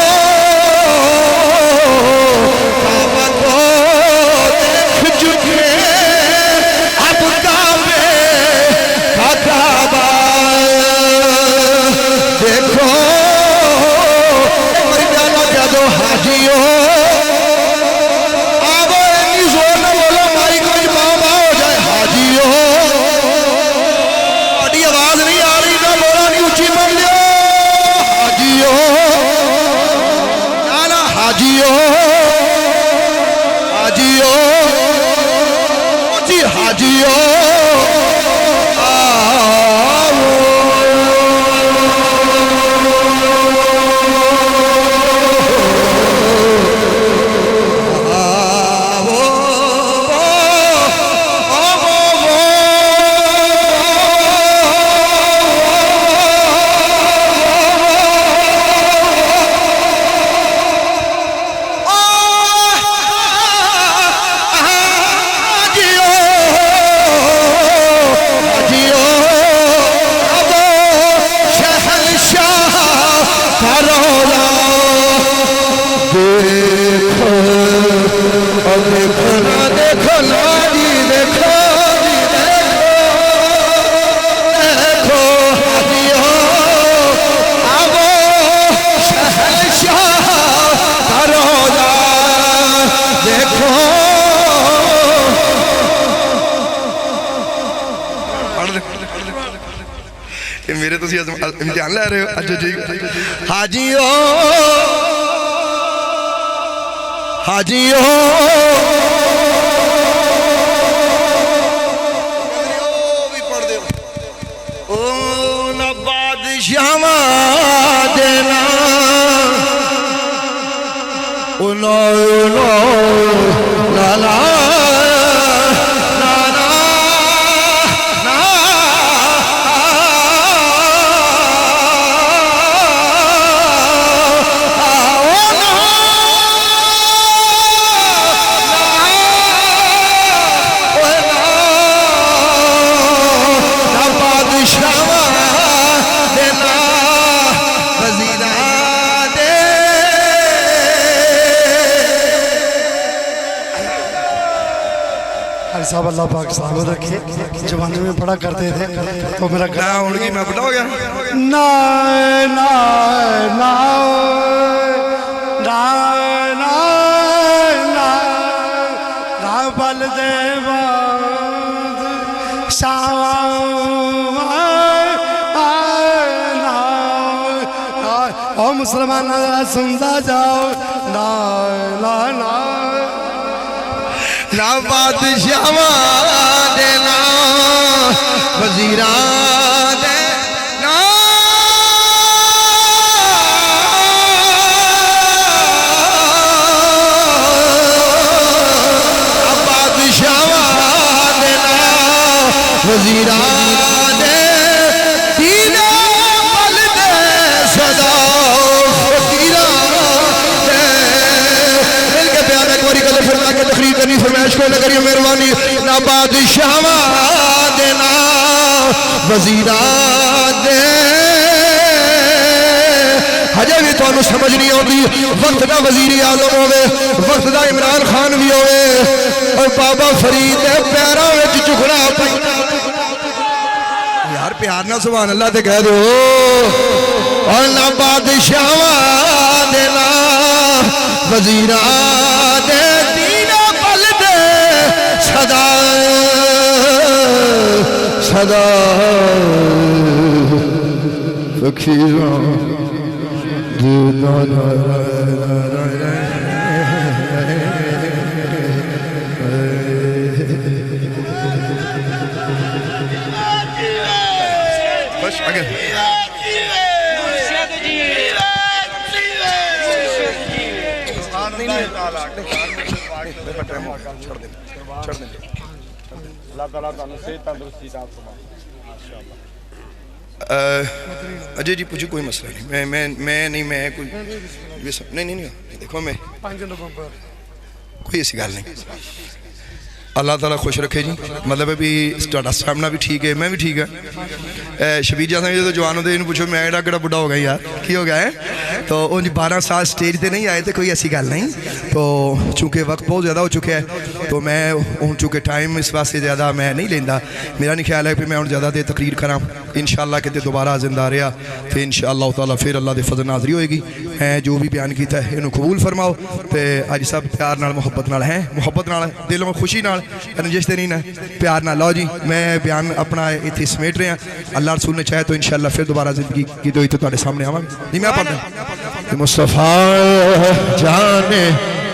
Speaker 1: میرے تو امتحان لے رہے ہو اچھا جی
Speaker 3: حاجیو حاجیو او نہ بادشاہ دینا او نو لا لا
Speaker 5: صاحب اللہ پاک صاحب رکھے جوانے میں پڑھا کرتے تھے تو میرا
Speaker 1: گلا ہوں گی میں بڑا ہو گیا
Speaker 5: نائے نائے نائے نائے نائے نائے بل دے باد شاوان او مسلمان نظر سنتا جاؤ نائے نائے نائے
Speaker 3: نہ بادشاہ دینا وزیران دینا بادشاہ دینا وزیران دینا بل دے صدا تقریر کرنی فرمائش کو لگری مہربانی نہ بادشاہ دینا وزیران دے ہجے بھی تانوں سمجھ نہیں آتی وقت دا وزیر اعظم ہوے وقت دا عمران خان بھی ہوے اور بابا فرید دے پیراں وچ جھکنا پیندا یار پیار نہ سبحان اللہ تے کہہ دو اور نہ بادشاہاں دے نا وزیراں دے دینا پل دے صدا صدا فقیراں
Speaker 1: بس آگے
Speaker 2: اللہ تعالیٰ تعالیٰ سے تندرستی عطا فرمائے
Speaker 1: اجے جی پوچھو کوئی مسئلہ نہیں میں کوئی نہیں دیکھو میں
Speaker 5: 5 نومبر
Speaker 1: کوئی ایسی گل نہیں اللہ تعالیٰ خوش رکھے جی مطلب ہے بھی سٹاٹا سٹیمنا بھی ٹھیک ہے میں بھی ٹھیک ہے شبیر جیسا جو جوان ہوتے انہوں پوچھو میں ایڈا کڑا بڑھا ہو گیا یار کی ہو گیا ہے تو ان 12 سال سٹیج تے نہیں آئے تھے کوئی ایسی گل نہیں تو چونکہ وقت بہت زیادہ ہو چکا ہے تو میں چونکہ ٹائم اس واسطے زیادہ میں نہیں لیندہ میرا نہیں خیال ہے کہ میں ان زیادہ دے تقریر کراں انشاءاللہ کہ دوبارہ زندہ رہا تو انشاءاللہ تعالیٰ پھر اللہ دے فضل ناظری ہوئے گی میں جو بھی بیان کیتا ہے انہوں قبول فرماؤ تو اج سب پیار نال محبت نال ہیں محبت نال دلوں میں خوشی نال رنجش تے نہیں نا پیار نال لاؤ جی میں بیان اپنا اتنے سمیٹ رہے ہیں اللہ رسول نے چاہے تو انشاءاللہ پھر دوبارہ زندگی کی دوئی تو تہاڈے سامنے آواں جی میں پڑھدا
Speaker 3: مصطفیٰ جان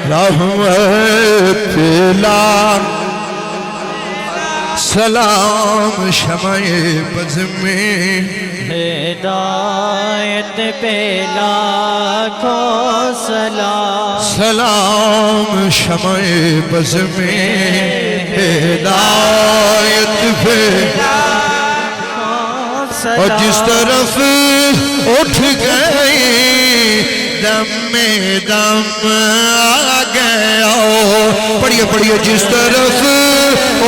Speaker 3: رحمت لا سلام شمع بز میں
Speaker 4: ہدایت پہ لاکھوں سلام
Speaker 3: سلام شمع بز میں ہدایت پہ اور جس طرف اٹھ گئی دم میں دم آ گیا پڑھیے پڑھیے جس طرف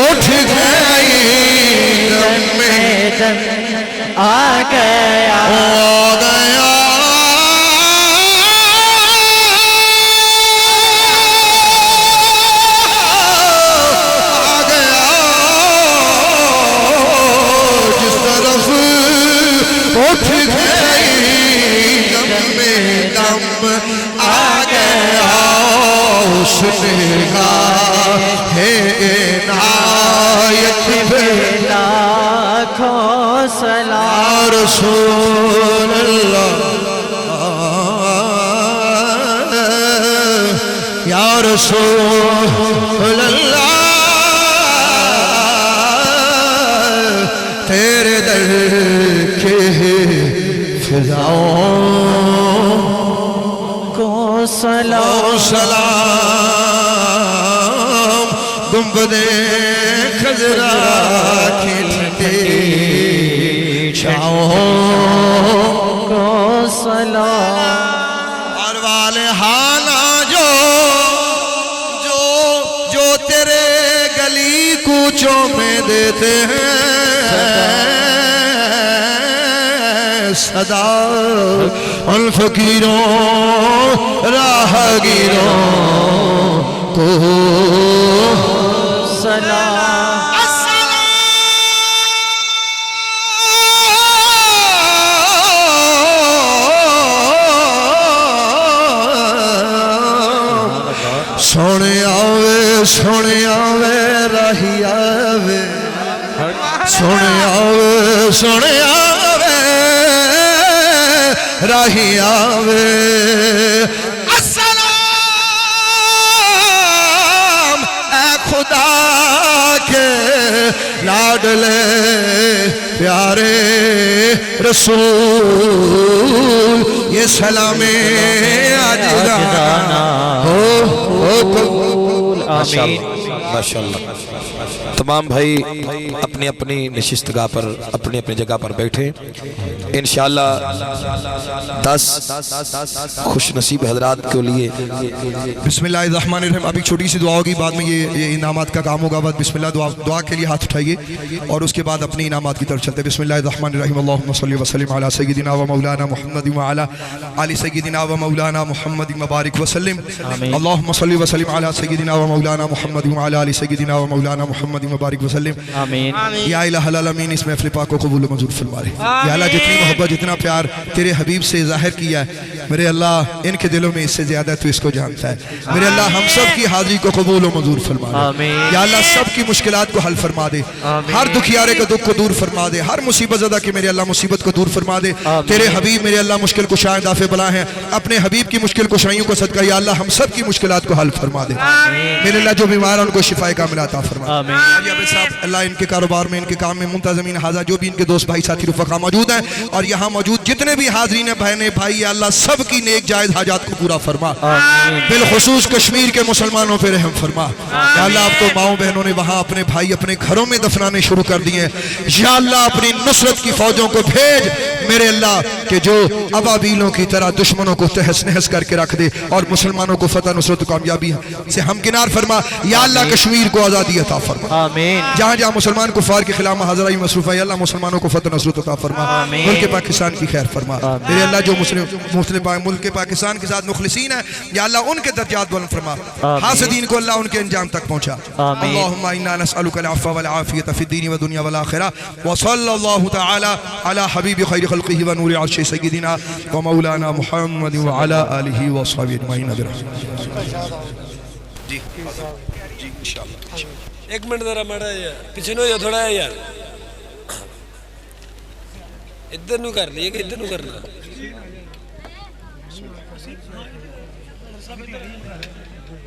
Speaker 3: اٹھ گئی دم میں
Speaker 4: دم آ گیا
Speaker 3: آ گیا اٹھ گئی دم میں دم آ گیا اس نے کہا ہے عنایت پہ
Speaker 4: لاکھوں سلام
Speaker 3: یا رسول اللہ یا رسول اللہ تیرے در کے فضاؤں
Speaker 4: کو سلام
Speaker 3: سلام گنبدِ خضرا کھلتے چھاؤں
Speaker 4: کو سلام
Speaker 3: اور والے ہانا جو تیرے گلی کوچوں میں دیتے ہیں صدا ان فقیروں راہگیروں کو
Speaker 4: سلام
Speaker 3: سونے آوے راہی آوے سونے آوے راہی آوے السلام اے خدا کے لاڈلے پیارے رسول یہ سلام آج گانا ہو
Speaker 4: آمین
Speaker 3: ماشاءاللہ تمام بھائی اپنی اپنی نشستگاہ پر اپنی اپنی جگہ پر بیٹھیں انشاءاللہ 10 خوش نصیب حضرات کے لیے
Speaker 1: بسم اللہ الرحمن الرحیم. ابھی چھوٹی سی دعا ہوگی, بعد میں یہ انعامات کا کام ہوگا. بس بسم اللہ دعا کے لیے ہاتھ اٹھائیے اور اس کے بعد اپنی انعامات کی طرف چلتے ہیں. بسم اللہ الرحمن الرحیم. اللہم صلی وسلم علی سیدنا و مولانا محمد و علی آل سیدنا و مولانا محمد مبارک وسلم. اللہم صلی وسلم علی سیدنا و مولانا محمد و علی آل سیدنا و مولانا محمد مبارک وسلم.
Speaker 4: آمین.
Speaker 1: یا الہ العالمین اس محفل پاک کو قبول و منظور فرما لے. یا اللہ جتنی محبت جتنا پیار تیرے حبیب سے ظاہر کیا ہے میرے اللہ ان کے دلوں میں اس سے زیادہ تو اس کو جانتا ہے. میرے اللہ ہم سب کی حاضری کو قبول و منظور فرما دے.
Speaker 4: آمین.
Speaker 1: یا اللہ سب کی مشکلات کو حل فرما دے. ہر دکھیارے کے دکھ کو دور فرما دے. ہر مصیبت زدہ کی میرے اللہ مصیبت کو دور فرما دے. تیرے حبیب میرے اللہ مشکل کشائیں دافع بلا ہیں, اپنے حبیب کی مشکل کشائیوں کو صدقہ یا اللہ ہم سب کی مشکلات کو حل فرما دے. میرے اللہ جو بیمار ہیں ان کو شفائے کاملہ عطا فرما. اللہ ان کے کاروبار میں ان کے کام میں منتظمین حاضر جو بھی ان کے دوست بھائی ساتھی رفقا موجود ہیں اور یہاں موجود جتنے بھی حاضرین بہنیں بھائی یا اللہ سب کی نیک جائز حاجات کو پورا فرما. بالخصوص کشمیر کے مسلمانوں پہ رحم فرما. یا اللہ اب تو ماؤں بہنوں نے وہاں اپنے بھائی اپنے گھروں میں دفنانے شروع کر دیے. یا اللہ اپنی نصرت کی فوجوں کو بھیج میرے اللہ کہ جو ابابیلوں کی طرح دشمنوں کو تہس نہس کر کے رکھ دے اور مسلمانوں کو فتح نصرت و کامیابی سے ہمکنار فرما. یا اللہ کشمیر کو آزادی عطا فرما.
Speaker 4: آمین.
Speaker 1: جہاں جہاں مسلمان کفار کے خلاف حاضرائی مصروف ہے یا اللہ مسلمانوں کو فتح نصرت عطا فرما. ملک پاکستان کی خیر فرما. میرے اللہ جو مسلم ملک پاکستان کے ساتھ مخلصین ہیں یا اللہ ان کے درجات بلند فرما. حاسدین کو اللہ ان کے انجام تک پہنچا. اللہم انا نسألک العفو والعافیۃ فی الدین والدنیا والآخرہ وصلی اللہ تعالی علی حبیب خیر خلقہ ونور عرش سیدنا ومولانا محمد وعلی آلہ وصحبہ اجمعین برحمتہ. جی جی انشاءاللہ.
Speaker 6: ایک منٹ ذرا مڑا یار پیچھے نو یا تھوڑا ہے یار ادھر نو کر لیے کہ ادھر نو کرنا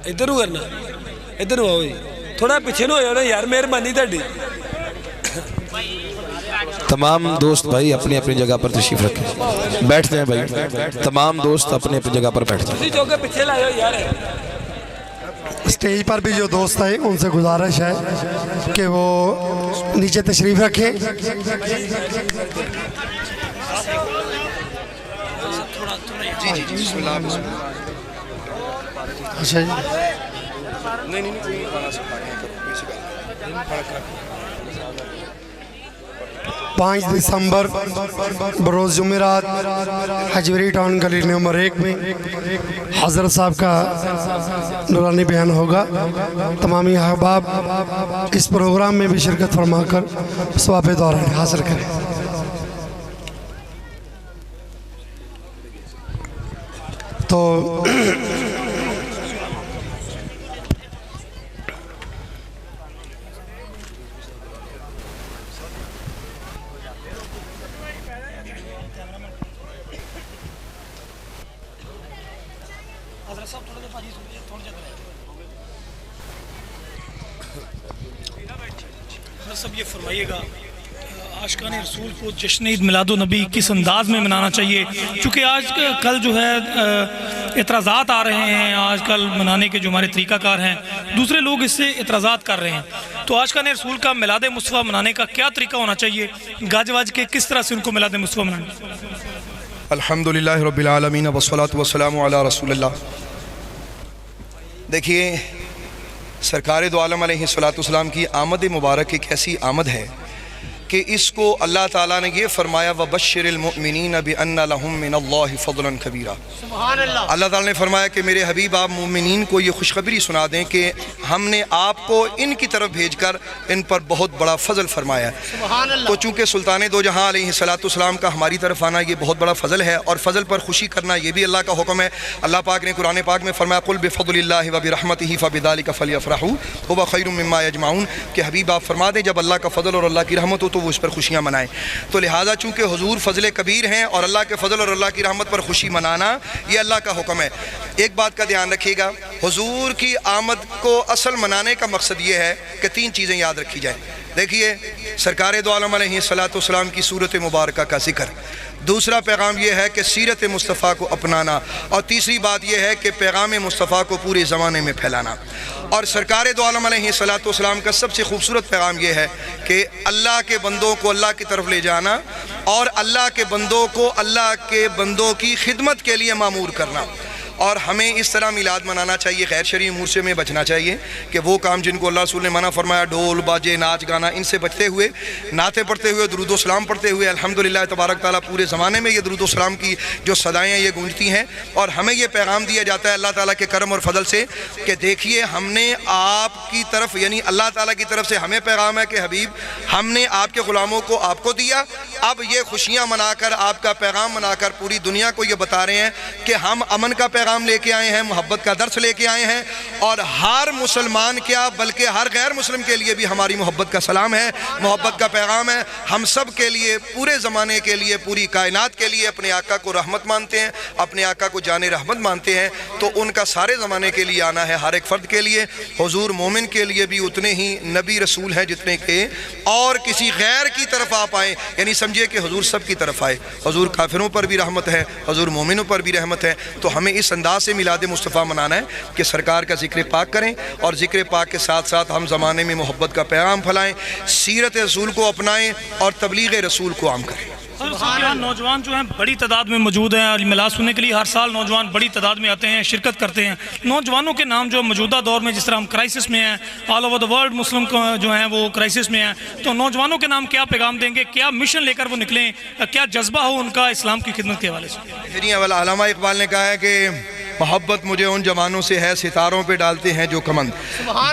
Speaker 6: ادھر نو کرنا ادھر نو آؤ جی تھوڑا پیچھے نو ہو جانا یار مہربانی تہاڈی.
Speaker 3: تمام دوست بھائی اپنی اپنی جگہ پر تشریف رکھیں. بیٹھتے ہیں بھائی تمام دوست اپنی اپنی جگہ پر بیٹھتے ہیں.
Speaker 6: تسی چوکے پیچھے لائے ہو یار.
Speaker 5: اسٹیج پر بھی جو دوست ہیں ان سے گزارش ہے کہ وہ نیچے تشریف رکھیں.
Speaker 1: جی جی بسم اللہ بسم اللہ.
Speaker 5: اچھا جی 5 دسمبر بروز جمعرات حجویری ٹاؤن گلی نمبر 1 میں حضرت صاحب کا نورانی بیان ہوگا. تمامی احباب اس پروگرام میں بھی شرکت فرما کر ثواب دوران حاصل کریں. تو
Speaker 7: سب یہ فرمائیے گا عاشقان رسول کو جشن عید میلاد النبی کس انداز میں منانا چاہیے, چونکہ آج کل جو ہے اعتراضات آ رہے ہیں آج کل منانے کے جو ہمارے طریقہ کار ہیں دوسرے لوگ اس سے اعتراضات کر رہے ہیں. تو عاشقان رسول کا میلاد مصطفیٰ منانے کا کیا طریقہ ہونا چاہیے, گاج واج کے کس طرح سے ان کو میلاد مصطفیٰ منانا.
Speaker 1: الحمدللہ رب العالمین والصلاة والسلام علی رسول اللہ. دیکھیے سرکار دو عالم علیہ السلام کی آمد مبارک ایک ایسی آمد ہے کہ اس کو اللہ تعالیٰ نے یہ فرمایا وَبَشِّرِ الْمُؤْمِنِينَ بِأَنَّ لَهُم مِّنَ اللَّهِ فَضْلًا كَبِيرًا. اللہ تعالیٰ نے فرمایا کہ میرے حبیب آپ مومنین کو یہ خوشخبری سنا دیں کہ ہم نے آپ کو ان کی طرف بھیج کر ان پر بہت بڑا فضل فرمایا ہے. تو چونکہ سلطان دو جہاں علیہ السلام کا ہماری طرف آنا یہ بہت بڑا فضل ہے اور فضل پر خوشی کرنا یہ بھی اللہ کا حکم ہے. اللہ پاک نے قرآن پاک میں فرمایا قُلْ بِفَضْلِ اللَّهِ وَبِرَحْمَتِهِ فَبِذَلِكَ فَلْيَفْرَحُوا هُوَ خَيْرٌ مِّمَّا يَجْمَعُونَ کہ حبیب آپ فرما دیں جب اللہ کا فضل اور اللہ کی رحمت ہو تو وہ اس پر خوشیاں منائیں. تو لہٰذا چونکہ حضور فضل کبیر ہیں اور اللہ کے فضل اور اللہ کی رحمت پر خوشی منانا یہ اللہ کا حکم ہے. ایک بات کا دھیان رکھیے گا, حضور کی آمد کو اصل منانے کا مقصد یہ ہے کہ 3 چیزیں یاد رکھی جائیں. دیکھیے سرکار دو عالم علیہ السلام کی صورت مبارکہ کا ذکر، دوسرا پیغام یہ ہے کہ سیرت مصطفیٰ کو اپنانا، اور تیسری بات یہ ہے کہ پیغام مصطفیٰ کو پورے زمانے میں پھیلانا۔ اور سرکار دو عالم علیہ السلام کا سب سے خوبصورت پیغام یہ ہے کہ اللہ کے بندوں کو اللہ کی طرف لے جانا اور اللہ کے بندوں کو اللہ کے بندوں کی خدمت کے لیے مامور کرنا۔ اور ہمیں اس طرح میلاد منانا چاہیے، غیر شرعی امور سے میں بچنا چاہیے کہ وہ کام جن کو اللہ رسول نے منع فرمایا، ڈھول باجے ناچ گانا، ان سے بچتے ہوئے، نعتیں پڑھتے ہوئے، درود و سلام پڑھتے ہوئے، الحمدللہ تبارک تعالیٰ پورے زمانے میں یہ درود و سلام کی جو صدائیں یہ گونجتی ہیں۔ اور ہمیں یہ پیغام دیا جاتا ہے اللہ تعالیٰ کے کرم اور فضل سے کہ دیکھیے ہم نے آپ کی طرف، یعنی اللہ تعالیٰ کی طرف سے ہمیں پیغام ہے کہ حبیب ہم نے آپ کے غلاموں کو آپ کو دیا، اب یہ خوشیاں منا کر، آپ کا پیغام منا کر پوری دنیا کو یہ بتا رہے ہیں کہ ہم امن کا پیغام لے کے آئے ہیں، محبت کا درس لے کے آئے ہیں، اور ہر مسلمان کیا بلکہ ہر غیر مسلم کے لیے بھی ہماری محبت کا سلام ہے، محبت کا پیغام ہے۔ ہم سب کے لیے، پورے زمانے کے لیے، پوری کائنات کے لیے اپنے آقا کو رحمت مانتے ہیں، اپنے آقا کو جان رحمت مانتے ہیں، تو ان کا سارے زمانے کے لیے آنا ہے، ہر ایک فرد کے لیے۔ حضور مومن کے لیے بھی اتنے ہی نبی رسول ہیں جتنے کہ اور کسی غیر کی طرف آپ آئیں، یعنی سمجھے کہ حضور سب کی طرف آئے، حضور کافروں پر بھی رحمت ہے، حضور مومنوں پر بھی رحمت ہے۔ تو ہمیں اس انداز سے میلاد مصطفیٰ منانا ہے کہ سرکار کا ذکر پاک کریں، اور ذکر پاک کے ساتھ ساتھ ہم زمانے میں محبت کا پیغام پھیلائیں، سیرت رسول کو اپنائیں اور تبلیغ رسول کو عام کریں۔
Speaker 7: یہاں نوجوان جو ہیں بڑی تعداد میں موجود ہیں، اور میلاد سننے کے لیے ہر سال نوجوان بڑی تعداد میں آتے ہیں، شرکت کرتے ہیں۔ نوجوانوں کے نام جو موجودہ دور میں، جس طرح ہم کرائسس میں ہیں، آل اوور دا ورلڈ مسلم جو ہیں وہ کرائسس میں ہیں، تو نوجوانوں کے نام کیا پیغام دیں گے، کیا مشن لے کر وہ نکلیں، کیا جذبہ ہو ان کا اسلام کی خدمت کے حوالے سے؟
Speaker 1: علامہ اقبال نے کہا ہے کہ محبت مجھے ان جوانوں سے ہے، ستاروں پہ ڈالتے ہیں جو کمند۔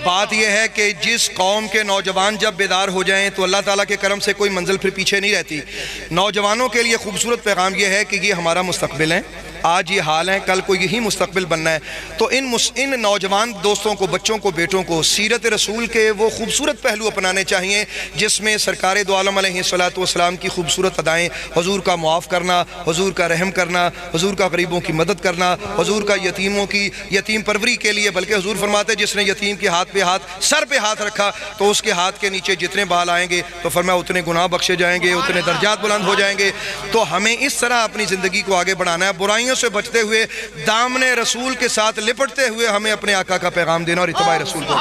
Speaker 1: بات یہ ہے کہ جس قوم کے نوجوان جب بیدار ہو جائیں تو اللہ تعالیٰ کے کرم سے کوئی منزل پھر پیچھے نہیں رہتی۔ نوجوانوں کے لیے خوبصورت پیغام یہ ہے کہ یہ ہمارا مستقبل ہے، آج یہ حال ہے، کل کو یہی مستقبل بننا ہے۔ تو ان نوجوان دوستوں کو، بچوں کو، بیٹوں کو سیرت رسول کے وہ خوبصورت پہلو اپنانے چاہیے جس میں سرکار دو عالم علیہ السلام کی خوبصورت ادائیں، حضور کا معاف کرنا، حضور کا رحم کرنا، حضور کا غریبوں کی مدد کرنا، حضور کا یتیموں کی یتیم پروری کے لیے، بلکہ حضور فرماتے جس نے یتیم کے ہاتھ پہ ہاتھ، سر پہ ہاتھ رکھا تو اس کے ہاتھ کے نیچے جتنے بال آئیں گے تو فرمایا اتنے گناہ بخشے جائیں گے، اتنے درجات بلند ہو جائیں گے۔ تو ہمیں اس طرح اپنی زندگی کو آگے بڑھانا ہے، برائیوں سے بچتے ہوئے، دامن رسول کے ساتھ لپٹتے ہوئے ہمیں اپنے آقا کا پیغام دینا اور اتباع رسول کو۔